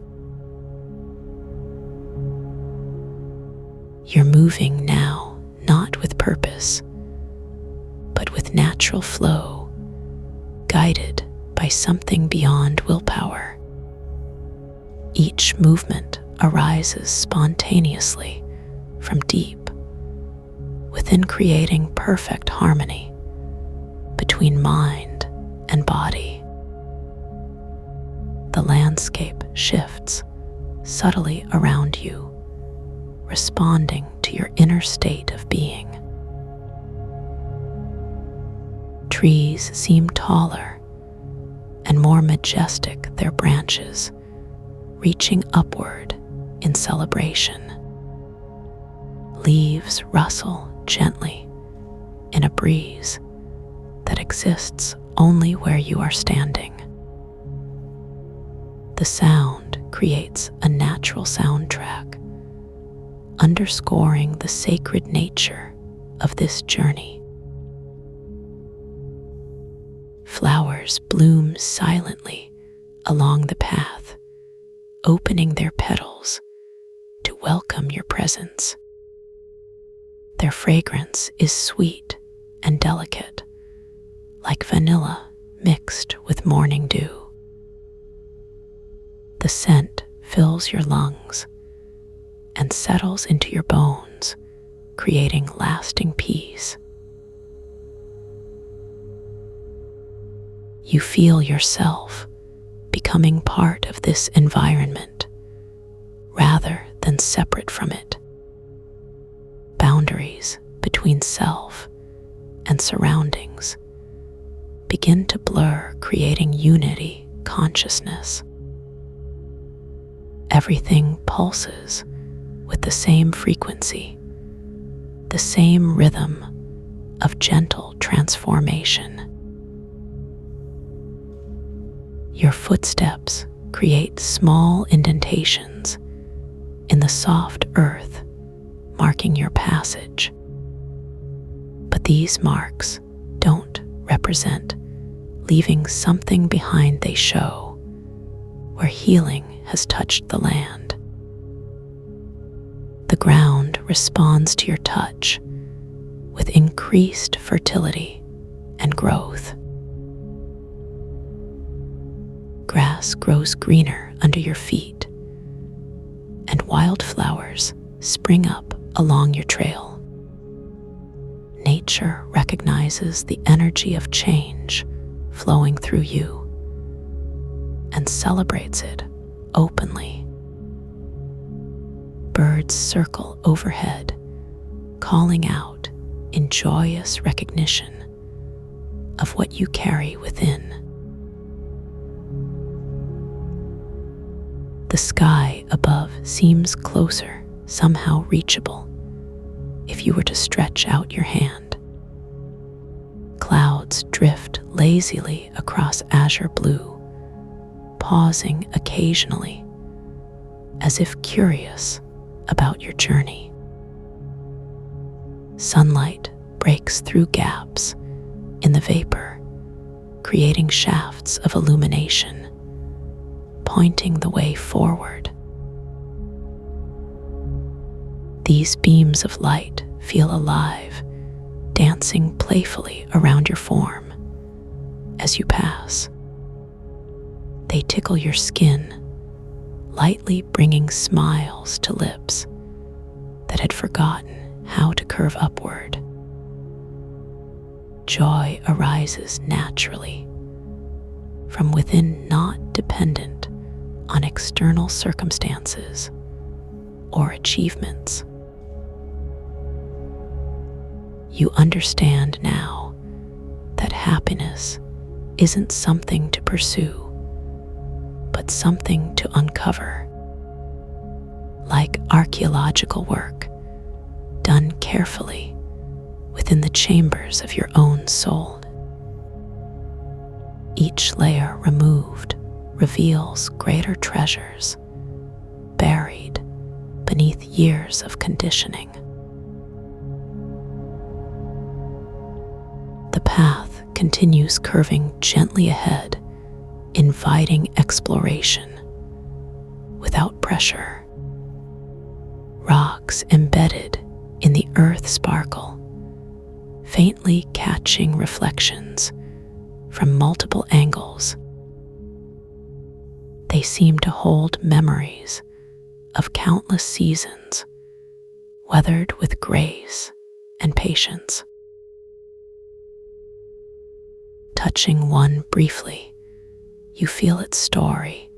You're moving now, not with purpose, but with natural flow, guided by something beyond willpower. Each movement arises spontaneously from deep within, creating perfect harmony between mind and body. The landscape shifts subtly around you, responding to your inner state of being. Trees seem taller and more majestic, their branches reaching upward in celebration. Leaves rustle gently in a breeze that exists only where you are standing. The sound creates a natural soundtrack, underscoring the sacred nature of this journey. Flowers bloom silently along the path, opening their petals to welcome your presence. Their fragrance is sweet and delicate, like vanilla mixed with morning dew. The scent fills your lungs and settles into your bones, creating lasting peace. You feel yourself becoming part of this environment rather than separate from it. Boundaries between self and surroundings begin to blur, creating unity consciousness. Everything pulses with the same frequency, the same rhythm of gentle transformation. Your footsteps create small indentations in the soft earth, marking your passage. But these marks don't represent leaving something behind, they show where healing has touched the land. The ground responds to your touch with increased fertility and growth. Grass grows greener under your feet, and wildflowers spring up along your trail. Nature recognizes the energy of change flowing through you and celebrates it openly. Birds circle overhead, calling out in joyous recognition of what you carry within. The sky above seems closer, somehow reachable, if you were to stretch out your hand. Clouds drift lazily across azure blue, pausing occasionally, as if curious about your journey. Sunlight breaks through gaps in the vapor, creating shafts of illumination, pointing the way forward. These beams of light feel alive, dancing playfully around your form as you pass. They tickle your skin, lightly bringing smiles to lips that had forgotten how to curve upward. Joy arises naturally from within, not dependent on external circumstances or achievements. You understand now that happiness isn't something to pursue, but something to uncover, like archaeological work done carefully within the chambers of your own soul. Each layer removed reveals greater treasures buried beneath years of conditioning. The path continues, curving gently ahead, inviting exploration without pressure. Rocks embedded in the earth sparkle, faintly catching reflections from multiple angles. They seem to hold memories of countless seasons, weathered with grace and patience. Touching one briefly, you feel its story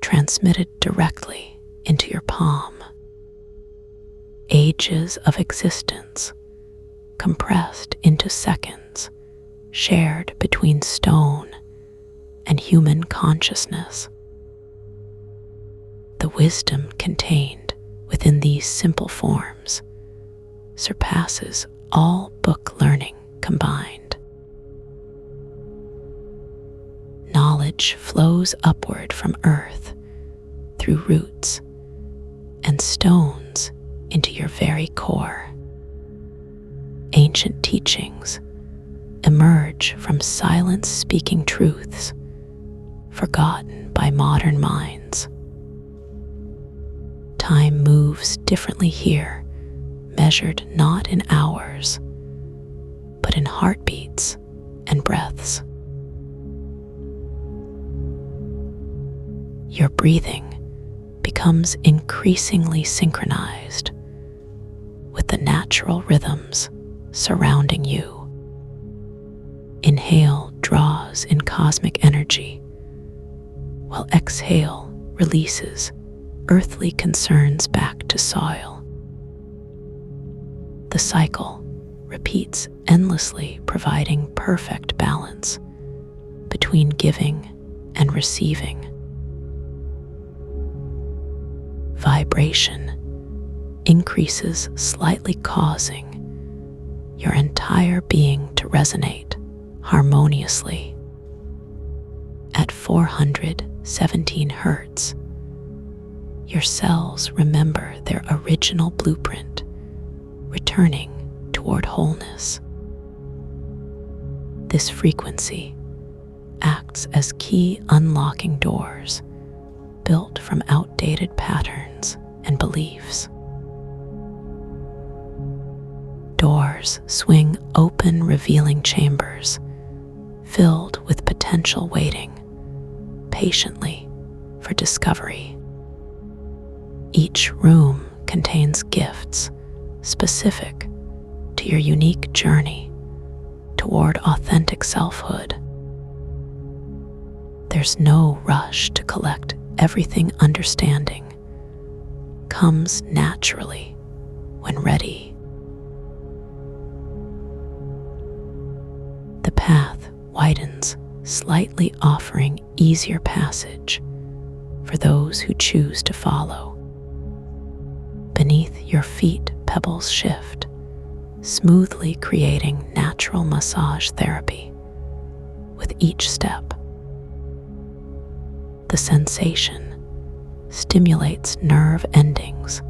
transmitted directly into your palm. Ages of existence compressed into seconds, shared between stone and human consciousness. The wisdom contained within these simple forms surpasses all book learning combined. Knowledge flows upward from earth through roots and stones into your very core. Ancient teachings emerge from silence speaking truths forgotten by modern minds. Time moves differently here, measured not in hours, but in heartbeats and breaths. Your breathing becomes increasingly synchronized with the natural rhythms surrounding you. Inhale draws in cosmic energy, while exhale releases earthly concerns back to soil. The cycle repeats endlessly, providing perfect balance between giving and receiving. Vibration increases slightly, causing your entire being to resonate harmoniously. At 417 Hertz, your cells remember their original blueprint, returning toward wholeness. This frequency acts as key unlocking doors built from outdated patterns and beliefs. Doors swing open, revealing chambers filled with potential waiting patiently for discovery. Each room contains gifts specific to your unique journey toward authentic selfhood. There's no rush to collect everything. Understanding comes naturally when ready. The path widens slightly, offering easier passage for those who choose to follow. Beneath your feet, pebbles shift, smoothly creating natural massage therapy with each step. The sensation stimulates nerve endings,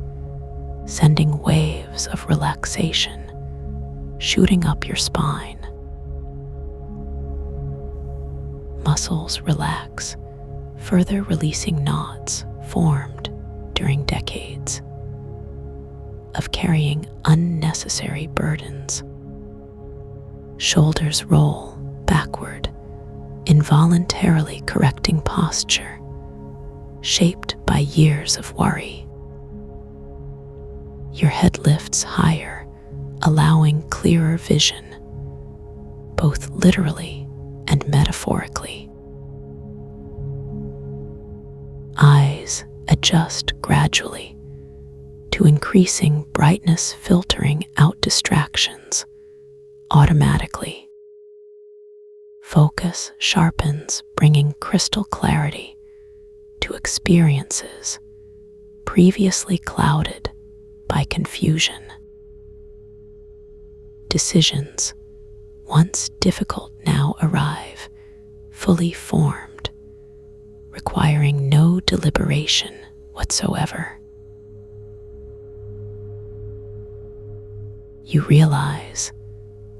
sending waves of relaxation shooting up your spine. Muscles relax, further releasing knots formed during decades of carrying unnecessary burdens. Shoulders roll backward, involuntarily correcting posture shaped by years of worry. Your head lifts higher, allowing clearer vision, both literally and metaphorically. Eyes adjust gradually to increasing brightness, filtering out distractions automatically. Focus sharpens, bringing crystal clarity to experiences previously clouded by confusion. Decisions, once difficult, now arrive fully formed, requiring no deliberation whatsoever. You realize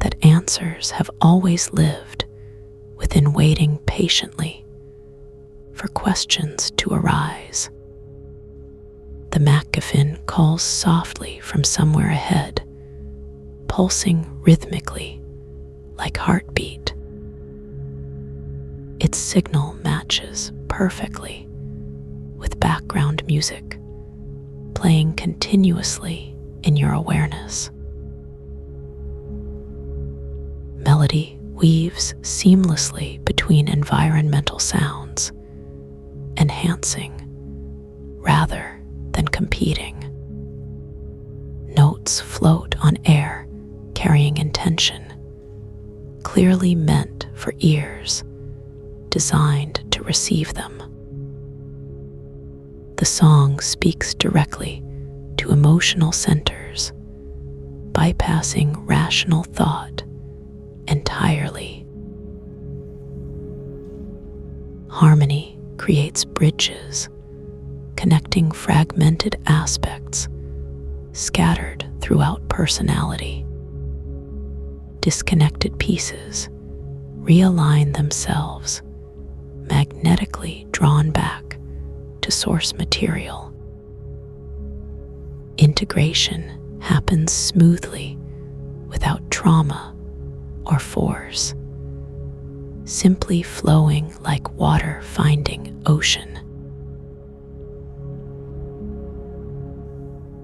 that answers have always lived within, waiting patiently for questions to arise. The MacGuffin calls softly from somewhere ahead, pulsing rhythmically like heartbeat. Its signal matches perfectly with background music playing continuously in your awareness. Melody weaves seamlessly between environmental sounds, enhancing rather than competing. Notes float on air, carrying intention, clearly meant for ears designed to receive them. The song speaks directly to emotional centers, bypassing rational thought entirely. Harmony creates bridges, connecting fragmented aspects scattered throughout personality. Disconnected pieces realign themselves, magnetically drawn back to source material. Integration happens smoothly, without trauma or force, simply flowing like water finding ocean.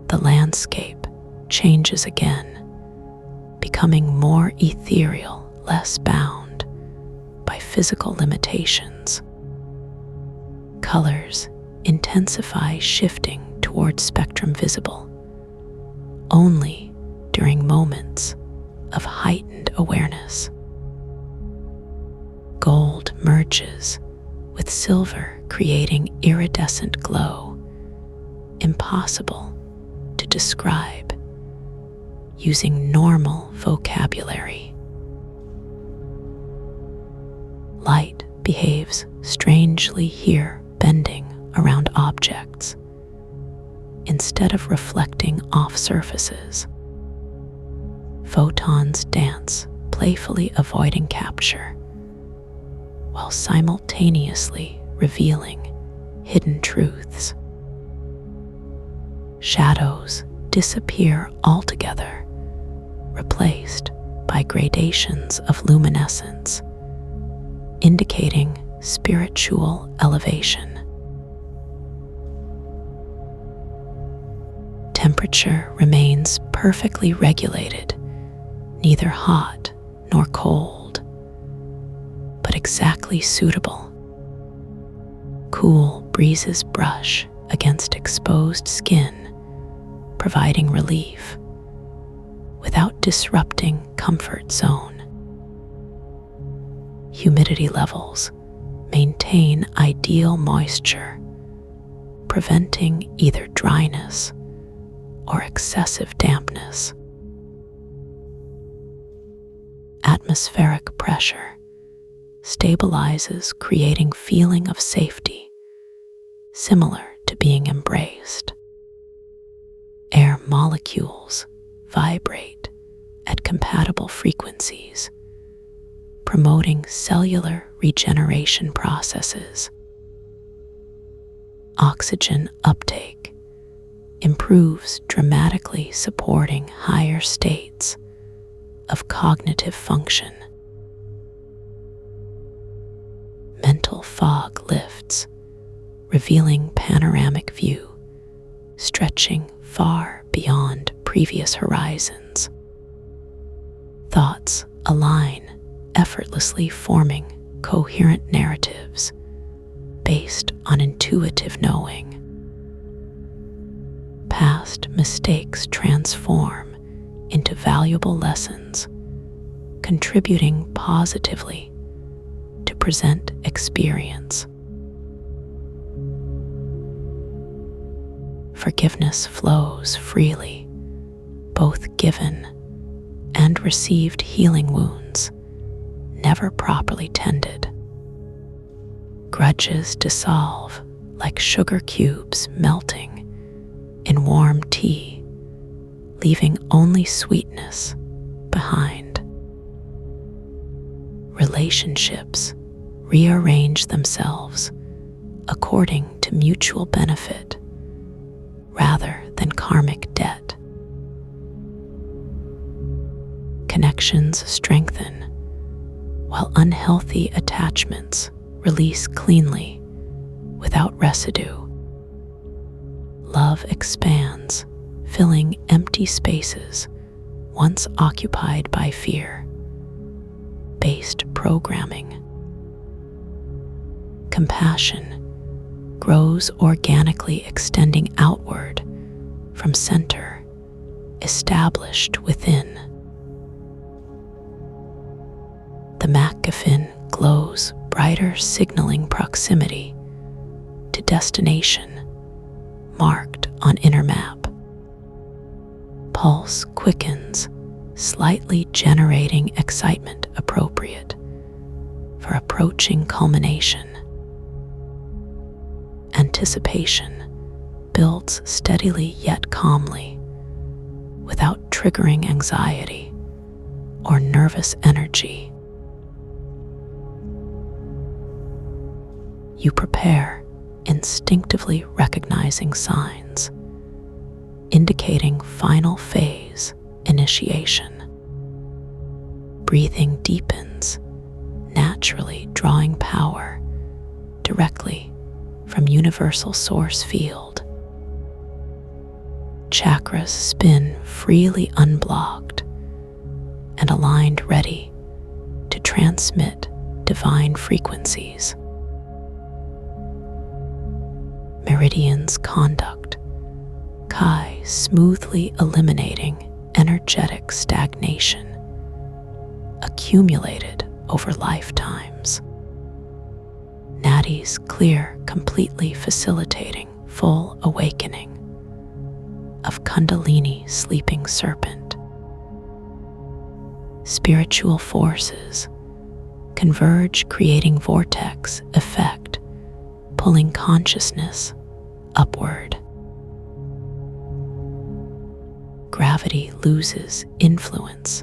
The landscape changes again, becoming more ethereal, less bound by physical limitations. Colors intensify, shifting towards spectrum visible only during moments of heightened awareness. Gold merges with silver, creating iridescent glow, impossible to describe using normal vocabulary. Light behaves strangely here, bending around objects instead of reflecting off surfaces. Photons dance, playfully avoiding capture, while simultaneously revealing hidden truths. Shadows disappear altogether, replaced by gradations of luminescence, indicating spiritual elevation. Temperature remains perfectly regulated, neither hot nor cold, but exactly suitable. Cool breezes brush against exposed skin, providing relief without disrupting comfort zone. Humidity levels maintain ideal moisture, preventing either dryness or excessive dampness. Atmospheric pressure stabilizes, creating feeling of safety, similar to being embraced. Air molecules vibrate at compatible frequencies, promoting cellular regeneration processes. Oxygen uptake improves dramatically, supporting higher states of cognitive function. Mental fog lifts, revealing panoramic view, stretching far beyond previous horizons. Thoughts align, effortlessly forming coherent narratives based on intuitive knowing. Past mistakes transform into valuable lessons, contributing positively to present experience. Forgiveness flows freely, both given and received healing wounds, never properly tended. Grudges dissolve like sugar cubes melting in warm tea, leaving only sweetness behind. Relationships rearrange themselves according to mutual benefit rather than karmic debt. Connections strengthen, while unhealthy attachments release cleanly without residue. Love expands, filling empty spaces once occupied by fear, based programming. Compassion grows organically, extending outward from center established within. The MacGuffin glows brighter, signaling proximity to destination marked on inner map. Pulse quickens, slightly generating excitement appropriate for approaching culmination. Anticipation builds steadily yet calmly, without triggering anxiety or nervous energy. You prepare, instinctively recognizing signs, indicating final phase initiation. Breathing deepens, naturally drawing power directly from universal source field. Chakras spin freely, unblocked and aligned, ready to transmit divine frequencies. Meridians conduct Chi, smoothly eliminating energetic stagnation accumulated over lifetimes. Nadis clear, completely facilitating full awakening of Kundalini, sleeping serpent. Spiritual forces converge, creating vortex effect, pulling consciousness upward. Gravity loses influence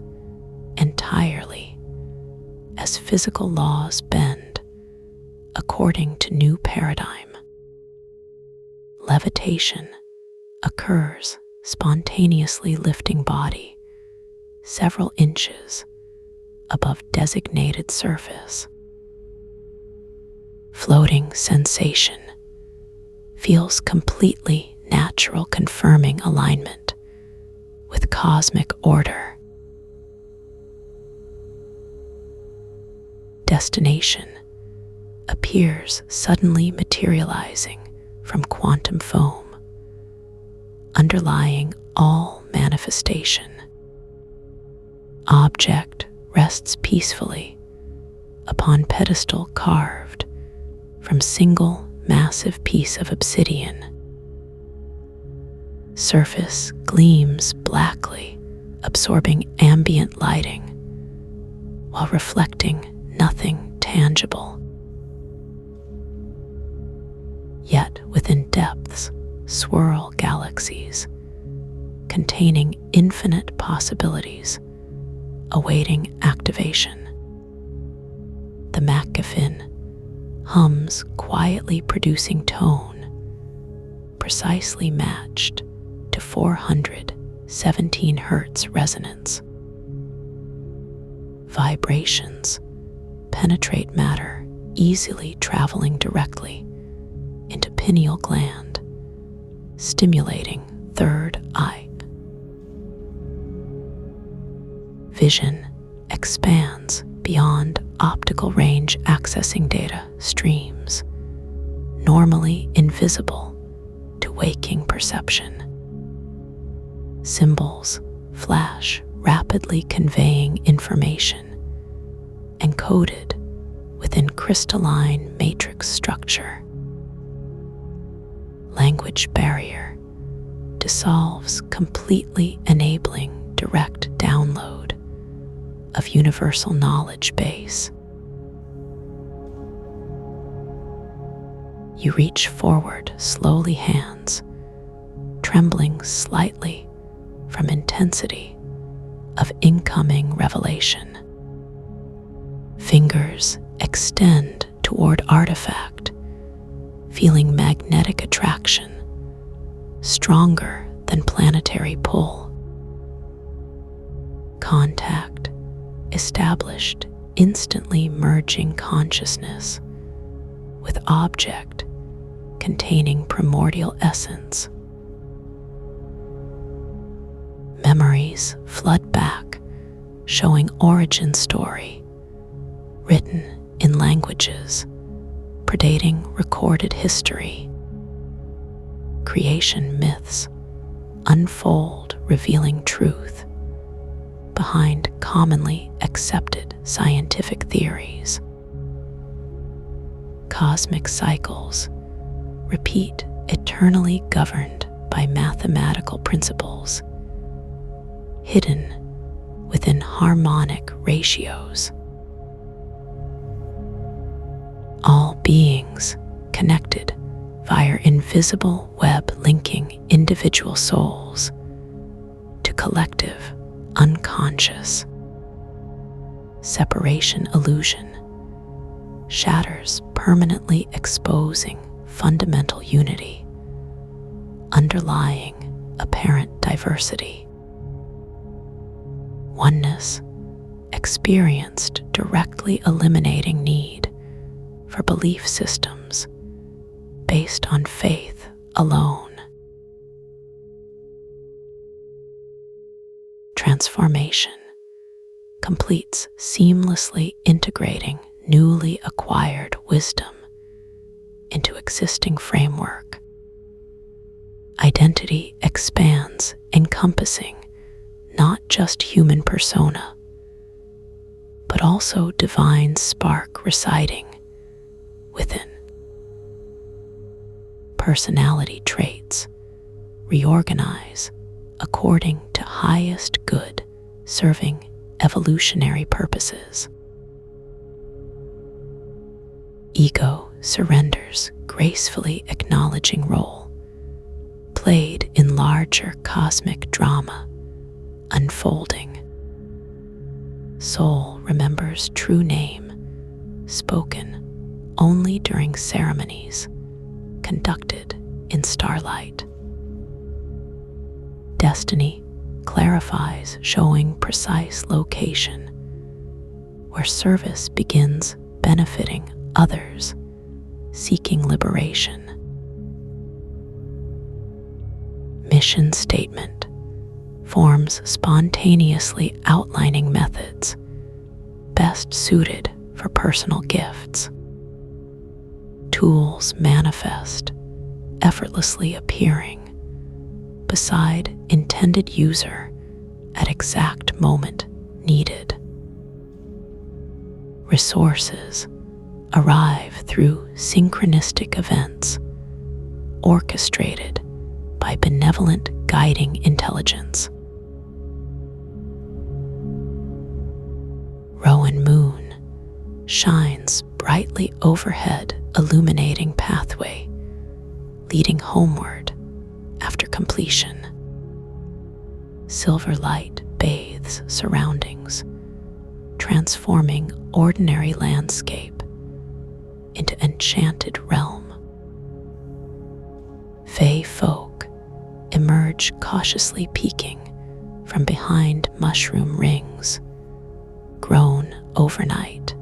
entirely as physical laws bend according to new paradigm. Levitation occurs, spontaneously lifting body several inches above designated surface. Floating sensation feels completely natural, confirming alignment with cosmic order. Destination appears, suddenly materializing from quantum foam, underlying all manifestation. Object rests peacefully upon pedestal carved from single massive piece of obsidian. Surface gleams blackly, absorbing ambient lighting while reflecting nothing tangible. Yet within depths swirl galaxies containing infinite possibilities awaiting activation. The MacGuffin hums quietly, producing tone precisely matched to 417 Hertz resonance. Vibrations penetrate matter, easily traveling directly into pineal gland, stimulating third eye. Vision expands beyond optical range, accessing data streams normally invisible to waking perception. Symbols flash, rapidly conveying information encoded within crystalline matrix structure. Language barrier dissolves completely, enabling direct download of universal knowledge base. You reach forward slowly, hands trembling slightly from intensity of incoming revelation. Fingers extend toward artifact, feeling magnetic attraction stronger than planetary pull. Contact established, instantly merging consciousness with object containing primordial essence. Memories flood back, showing origin story written in languages predating recorded history. Creation myths unfold, revealing truth behind commonly accepted scientific theories. Cosmic cycles repeat, eternally governed by mathematical principles, hidden within harmonic ratios. All beings connected via invisible web linking individual souls to collective unconscious. Separation illusion shatters, permanently exposing fundamental unity underlying apparent diversity. Oneness experienced directly eliminating need for belief systems based on faith alone. Transformation completes, seamlessly integrating newly acquired wisdom into existing framework. Identity expands, encompassing not just human persona, but also divine spark residing within. Personality traits reorganize according to highest good, serving evolutionary purposes. Ego surrenders, gracefully acknowledging role played in larger cosmic drama unfolding. Soul remembers true name, spoken only during ceremonies conducted in starlight. Destiny clarifies, showing precise location where service begins, benefiting others seeking liberation. Mission statement forms, spontaneously outlining methods best suited for personal gifts. Tools manifest, effortlessly appearing beside intended user at exact moment needed. Resources arrive through synchronistic events orchestrated by benevolent guiding intelligence. Rowan moon shines brightly overhead, illuminating pathway leading homeward after completion. Silver light bathes surroundings, transforming ordinary landscape into enchanted realm. Fey folk emerge, cautiously peeking from behind mushroom rings grown overnight.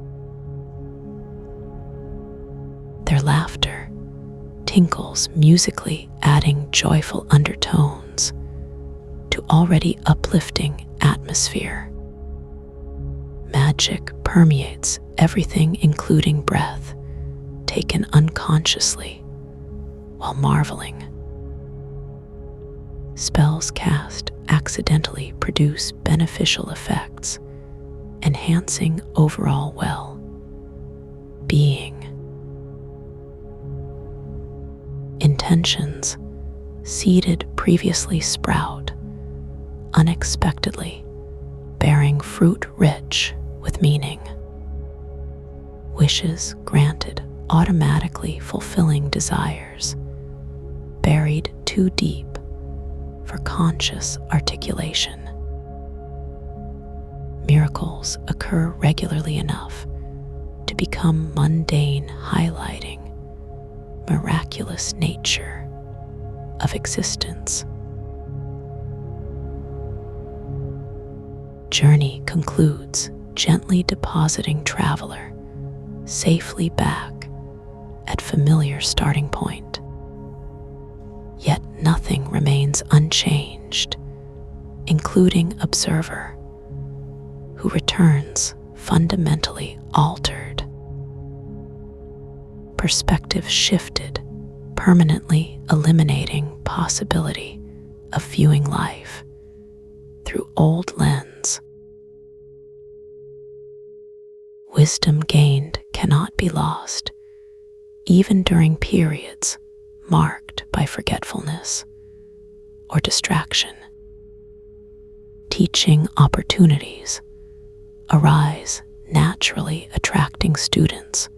Their laughter tinkles musically, adding joyful undertones to already uplifting atmosphere. Magic permeates everything, including breath taken unconsciously while marveling. Spells cast accidentally produce beneficial effects, enhancing overall well-being. Intentions seeded previously sprout unexpectedly, bearing fruit rich with meaning. Wishes granted, automatically fulfilling desires buried too deep for conscious articulation. Miracles occur regularly enough to become mundane, highlighting miraculous nature of existence. Journey concludes, gently depositing traveler safely back at familiar starting point. Yet nothing remains unchanged, including observer, who returns fundamentally altered. perspective shifted, permanently eliminating possibility of viewing life through old lens. Wisdom gained cannot be lost, even during periods marked by forgetfulness or distraction. Teaching opportunities arise naturally, attracting students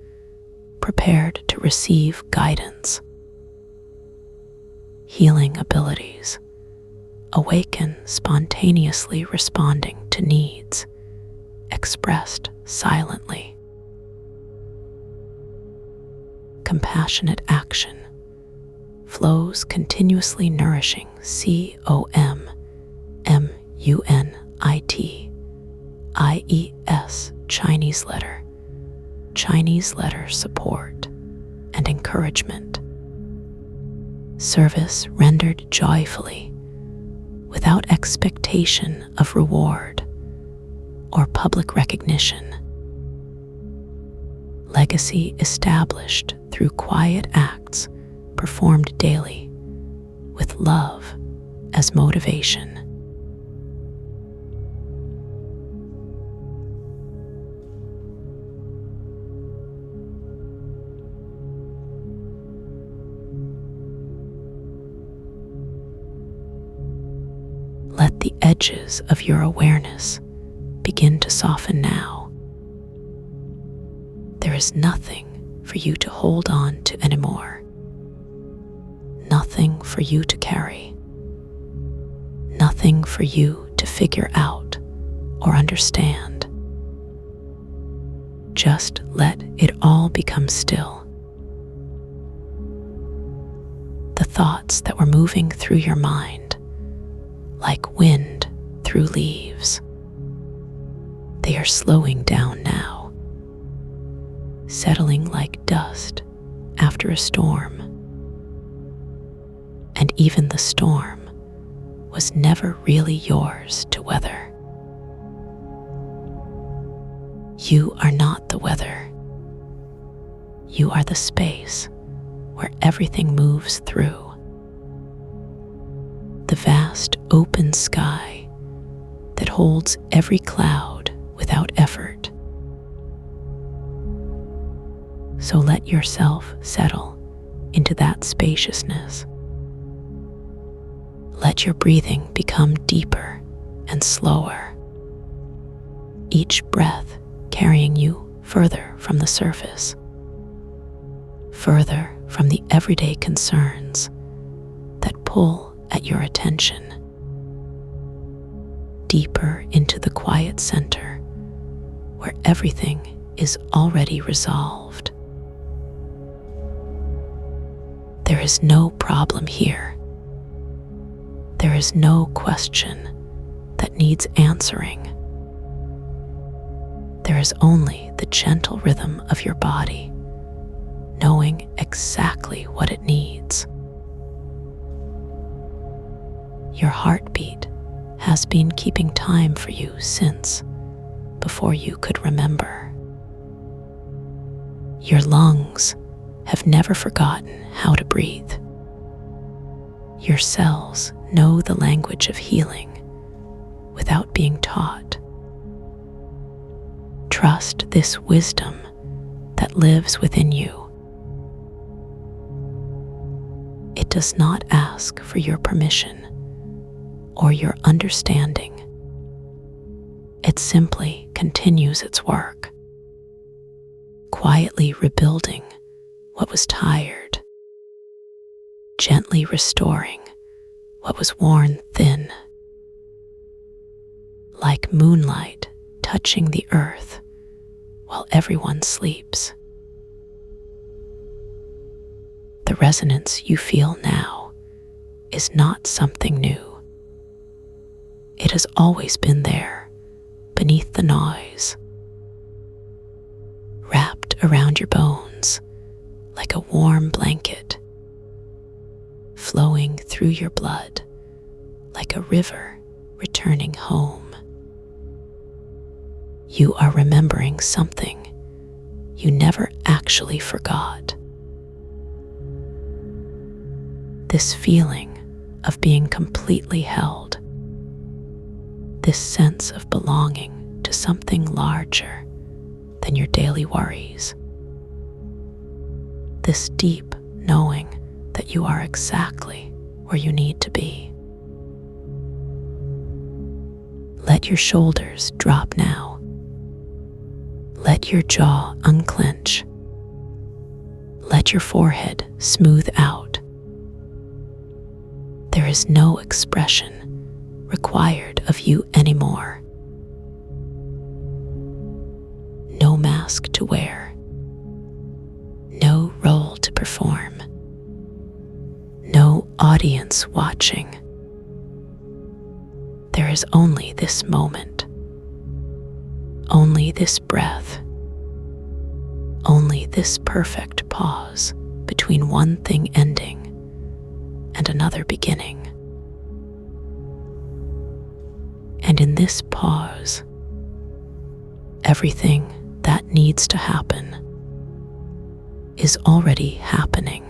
prepared to receive guidance. Healing abilities awaken, spontaneously responding to needs expressed silently. Compassionate action flows continuously, nourishing COMMUNITIES Chinese letter support and encouragement. Service rendered joyfully, without expectation of reward or public recognition. Legacy established through quiet acts performed daily, with love as motivation. Let the edges of your awareness begin to soften now. There is nothing for you to hold on to anymore. Nothing for you to carry. Nothing for you to figure out or understand. Just let it all become still. The thoughts that were moving through your mind, like wind through leaves, they are slowing down now, settling like dust after a storm. And even the storm was never really yours to weather. You are not the weather. You are the space where everything moves through. The vast open sky that holds every cloud without effort. So let yourself settle into that spaciousness. Let your breathing become deeper and slower, each breath carrying you further from the surface, further from the everyday concerns that pull at your attention, deeper into the quiet center where everything is already resolved. There is no problem here. There is no question that needs answering. There is only the gentle rhythm of your body, knowing exactly what it needs. Your heartbeat has been keeping time for you since before you could remember. Your lungs have never forgotten how to breathe. Your cells know the language of healing without being taught. Trust this wisdom that lives within you. It does not ask for your permission or your understanding. It simply continues its work, quietly rebuilding what was tired, gently restoring what was worn thin. Like moonlight touching the earth while everyone sleeps. The resonance you feel now is not something new. It has always been there, beneath the noise, wrapped around your bones like a warm blanket, flowing through your blood like a river returning home. You are remembering something you never actually forgot. this feeling of being completely held, this sense of belonging to something larger than your daily worries, this deep knowing that you are exactly where you need to be. Let your shoulders drop now. Let your jaw unclench. Let your forehead smooth out. There is no expression required of you anymore. No mask to wear. No role to perform. No audience watching. There is only this moment, only this breath, only this perfect pause between one thing ending and another beginning. And in this pause, everything that needs to happen is already happening.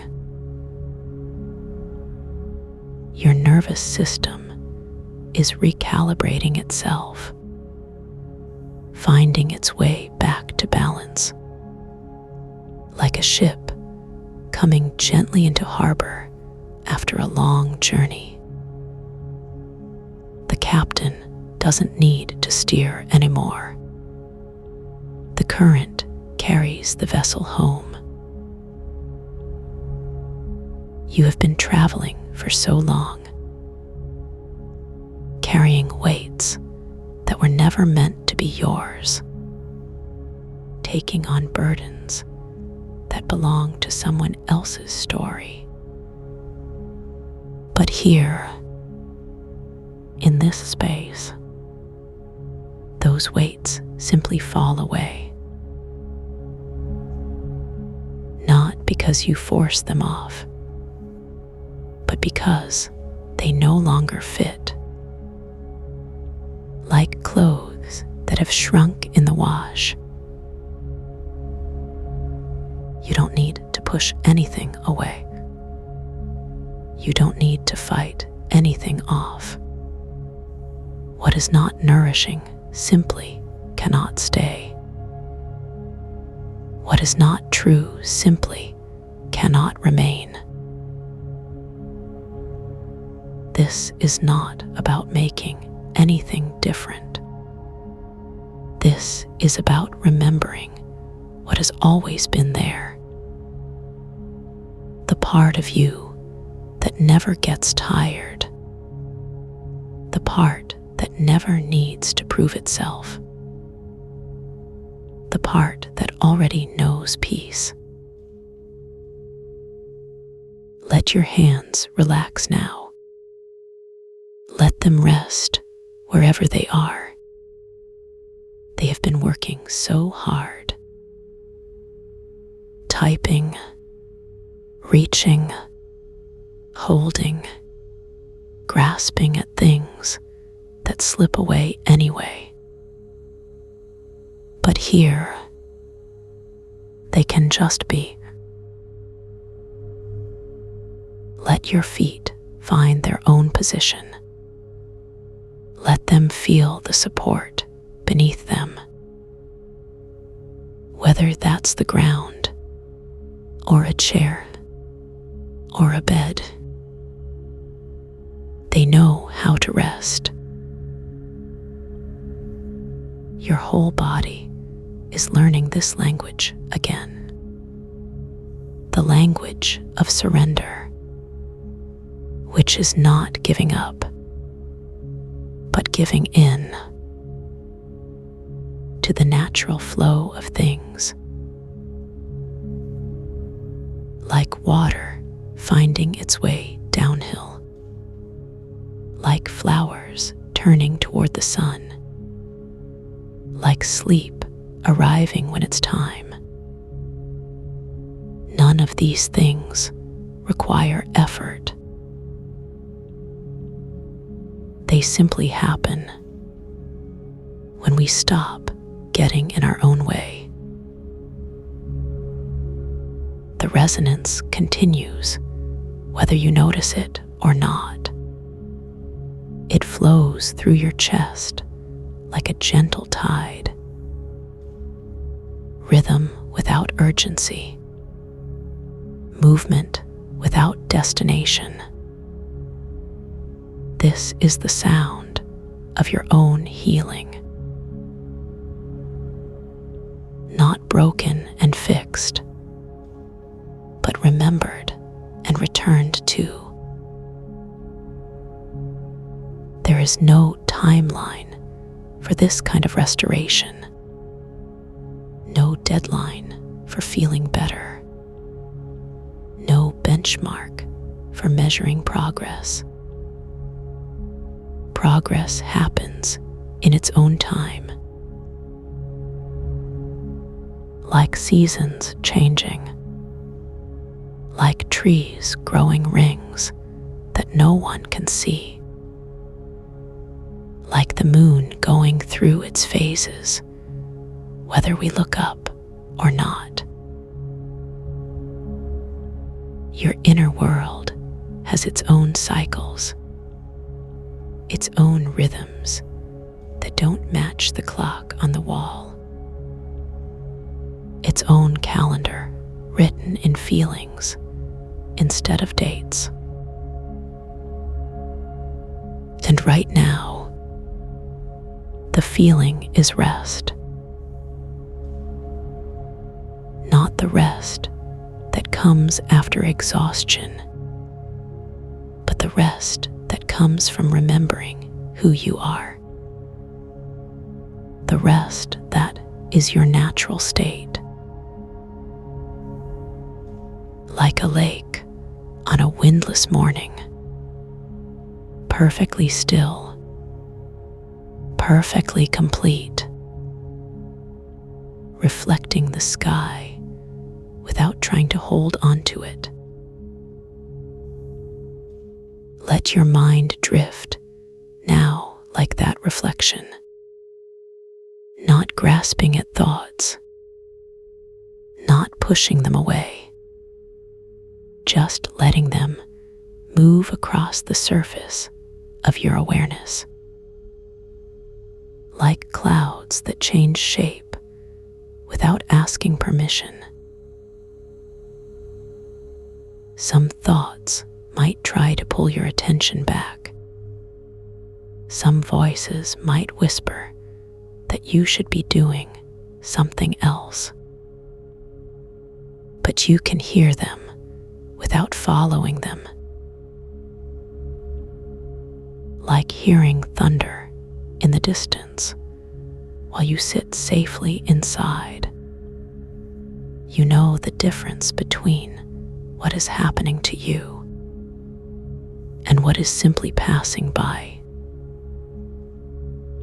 Your nervous system is recalibrating itself, finding its way back to balance, like a ship coming gently into harbor after a long journey. The captain doesn't need to steer anymore. The current carries the vessel home. You have been traveling for so long, carrying weights that were never meant to be yours, taking on burdens that belong to someone else's story. But here, in this space, those weights simply fall away. Not because you force them off, but because they no longer fit. Like clothes that have shrunk in the wash. You don't need to push anything away. You don't need to fight anything off. What is not nourishing simply cannot stay. What is not true simply cannot remain. This is not about making anything different. This is about remembering what has always been there. The part of you that never gets tired. The part that never needs to prove itself. The part that already knows peace. Let your hands relax now. Let them rest wherever they are. They have been working so hard. Typing, reaching, holding, grasping at things that slip away anyway. But here, they can just be. Let your feet find their own position. Let them feel the support beneath them. Whether that's the ground, or a chair, or a bed, they know how to rest. Your whole body is learning this language again. The language of surrender, which is not giving up, but giving in to the natural flow of things. Like water finding its way downhill. Like flowers turning toward the sun. Like sleep arriving when it's time. None of these things require effort. They simply happen when we stop getting in our own way. The resonance continues whether you notice it or not. It flows through your chest like a gentle tide. Rhythm without urgency. Movement without destination. This is the sound of your own healing. Not broken and fixed, but remembered and returned to. There is no timeline for this kind of restoration. No deadline for feeling better. No benchmark for measuring progress. Progress happens in its own time. Like seasons changing. Like trees growing rings that no one can see. Like the moon going through its phases, whether we look up or not. Your inner world has its own cycles, its own rhythms that don't match the clock on the wall. Its own calendar written in feelings instead of dates. And right now, the feeling is rest. Not the rest that comes after exhaustion, but the rest that comes from remembering who you are. The rest that is your natural state. Like a lake on a windless morning, perfectly still, perfectly complete, reflecting the sky without trying to hold onto it. Let your mind drift now like that reflection, not grasping at thoughts, not pushing them away, just letting them move across the surface of your awareness. Like clouds that change shape without asking permission. Some thoughts might try to pull your attention back. Some voices might whisper that you should be doing something else. But you can hear them without following them. Like hearing thunder in the distance while you sit safely inside. You know the difference between what is happening to you and what is simply passing by.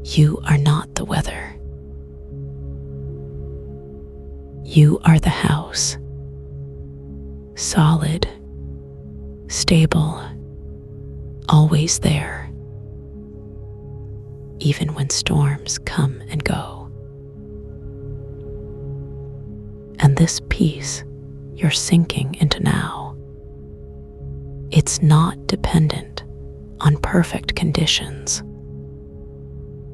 You are not the weather. You are the house. Solid, stable, always there, even when storms come and go. And this peace you're sinking into now, it's not dependent on perfect conditions.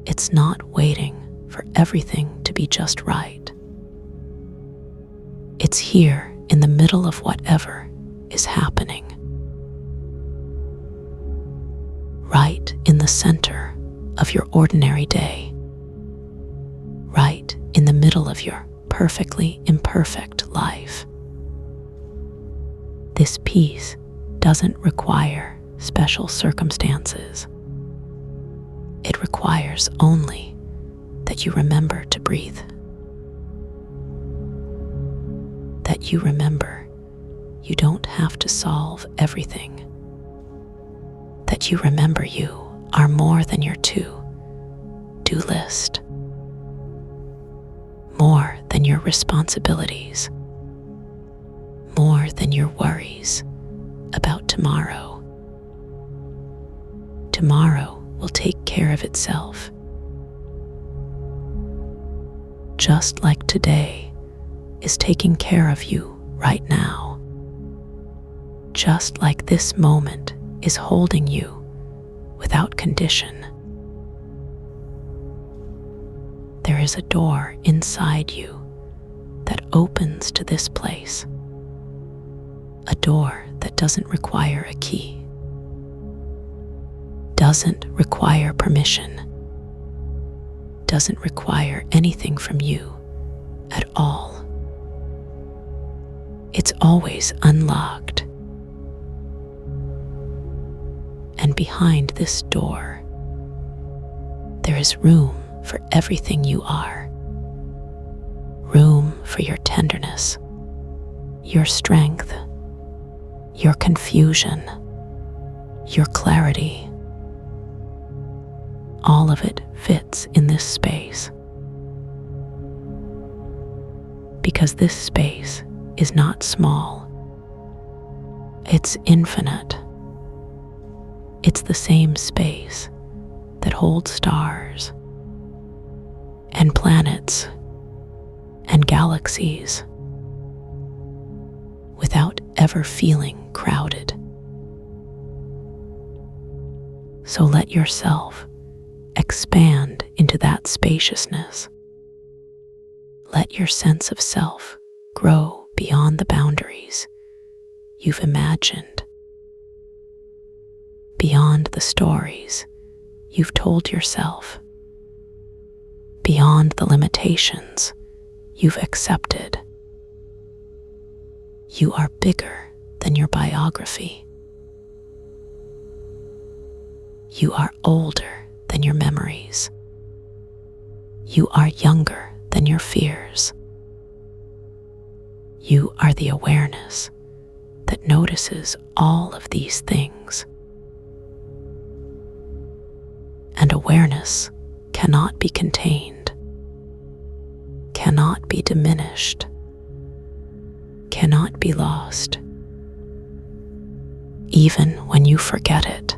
It's not waiting for everything to be just right. It's here in the middle of whatever is happening. Right in the center of your ordinary day. Right in the middle of your perfectly imperfect life. This peace doesn't require special circumstances. It requires only that you remember to breathe. That you remember you don't have to solve everything. That you remember you are more than your to-do list. More than your responsibilities. More than your worries about tomorrow. Tomorrow will take care of itself. Just like today is taking care of you right now. just like this moment is holding you without condition. There is a door inside you that opens to this place, a door that doesn't require a key, doesn't require permission, doesn't require anything from you at all. It's always unlocked. And behind this door, there is room for everything you are. Room for your tenderness, your strength, your confusion, your clarity. All of it fits in this space. Because this space is not small. It's infinite. It's the same space that holds stars and planets and galaxies without ever feeling crowded. So let yourself expand into that spaciousness. Let your sense of self grow beyond the boundaries you've imagined, beyond the stories you've told yourself, beyond the limitations you've accepted. You are bigger than your biography. You are older than your memories. You are younger than your fears. You are the awareness that notices all of these things. And awareness cannot be contained, cannot be diminished, cannot be lost, even when you forget it,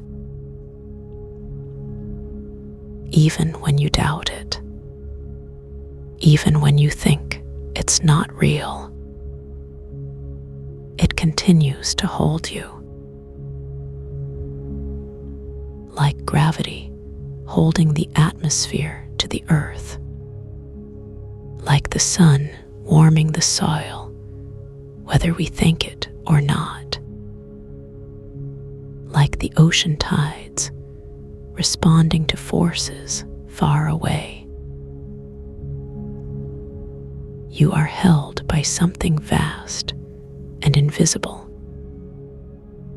even when you doubt it, even when you think it's not real. It continues to hold you. Like gravity holding the atmosphere to the earth, like the sun warming the soil, whether we think it or not, like the ocean tides responding to forces far away. You are held by something vast and invisible,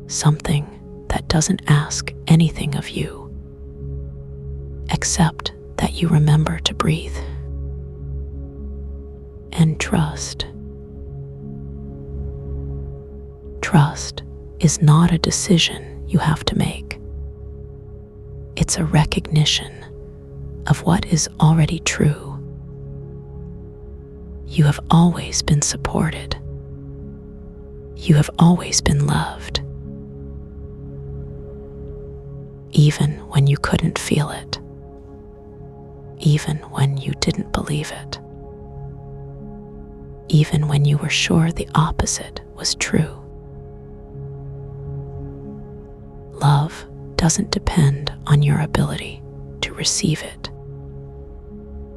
something that doesn't ask anything of you, except that you remember to breathe and trust. Trust is not a decision you have to make. It's a recognition of what is already true. You have always been supported. You have always been loved, even when you couldn't feel it, even when you didn't believe it, even when you were sure the opposite was true. Love doesn't depend on your ability to receive it.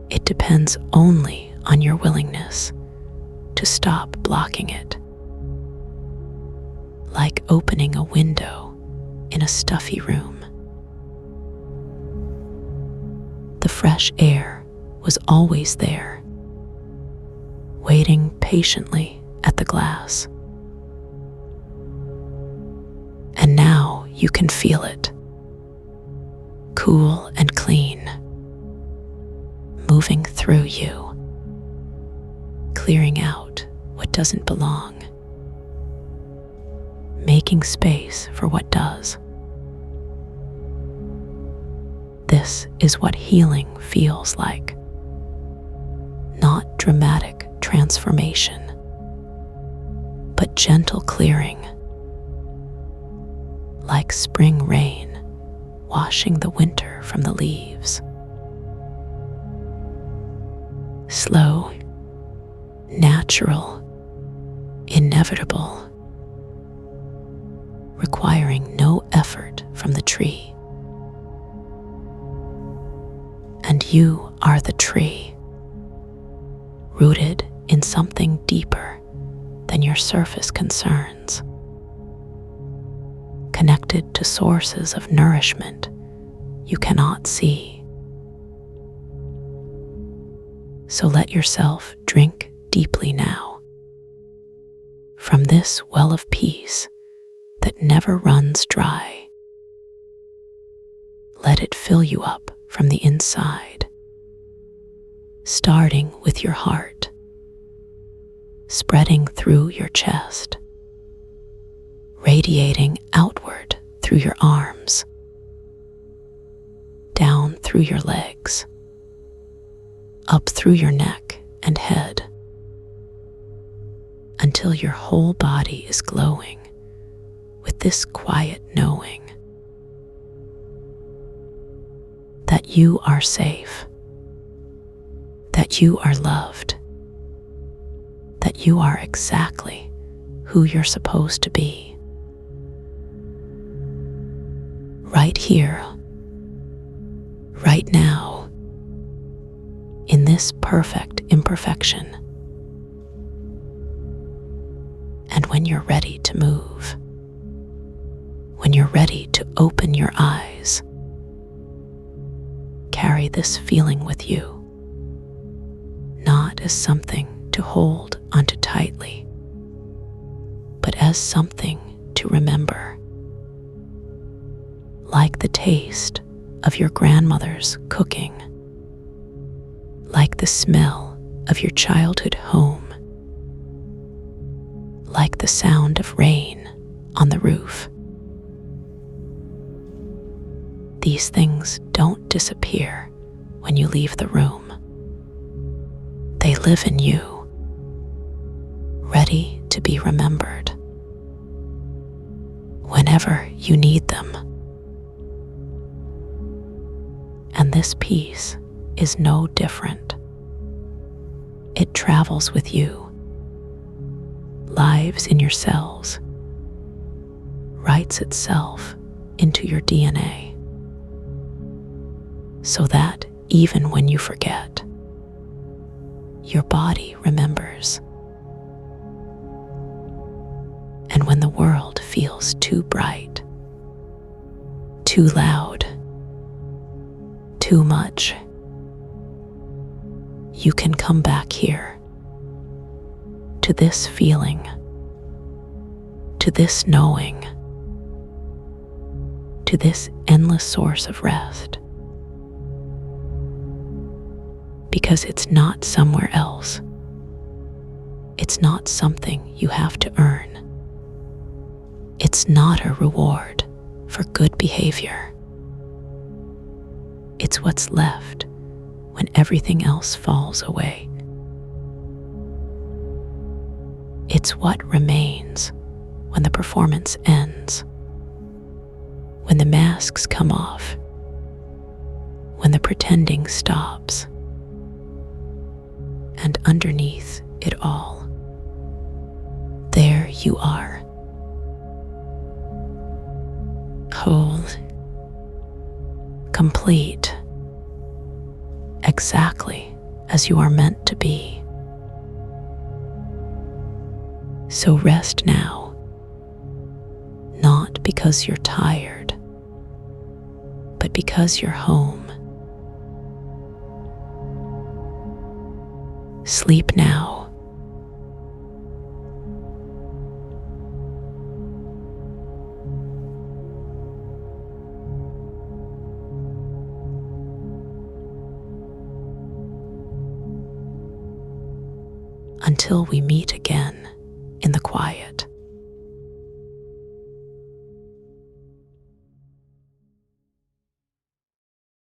It depends only on your willingness to stop blocking it. Like opening a window in a stuffy room. The fresh air was always there, waiting patiently at the glass. And now you can feel it, cool and clean, moving through you, clearing out what doesn't belong, making space for what does. This is what healing feels like. Not dramatic transformation, but gentle clearing, like spring rain washing the winter from the leaves. Slow, natural, inevitable. requiring no effort from the tree. And you are the tree, rooted in something deeper than your surface concerns, connected to sources of nourishment you cannot see. So let yourself drink deeply now from this well of peace that never runs dry. Let it fill you up from the inside, starting with your heart, spreading through your chest, radiating outward through your arms, down through your legs, up through your neck and head, until your whole body is glowing with this quiet knowing that you are safe, that you are loved, that you are exactly who you're supposed to be. Right here, right now, in this perfect imperfection. And when you're ready to move, when you're ready to open your eyes, carry this feeling with you, not as something to hold onto tightly, but as something to remember, like the taste of your grandmother's cooking, like the smell of your childhood home, like the sound of rain on the roof. These things don't disappear when you leave the room. They live in you, ready to be remembered whenever you need them. And this peace is no different. It travels with you, lives in your cells, writes itself into your DNA, so that even when you forget, your body remembers. And when the world feels too bright, too loud, too much, you can come back here to this feeling, to this knowing, to this endless source of rest. Because it's not somewhere else. It's not something you have to earn. It's not a reward for good behavior. It's what's left when everything else falls away. It's what remains when the performance ends, when the masks come off, when the pretending stops. And underneath it all, there you are, whole, complete, exactly as you are meant to be. So rest now, not because you're tired, but because you're home. Sleep now. Until we meet again in the quiet.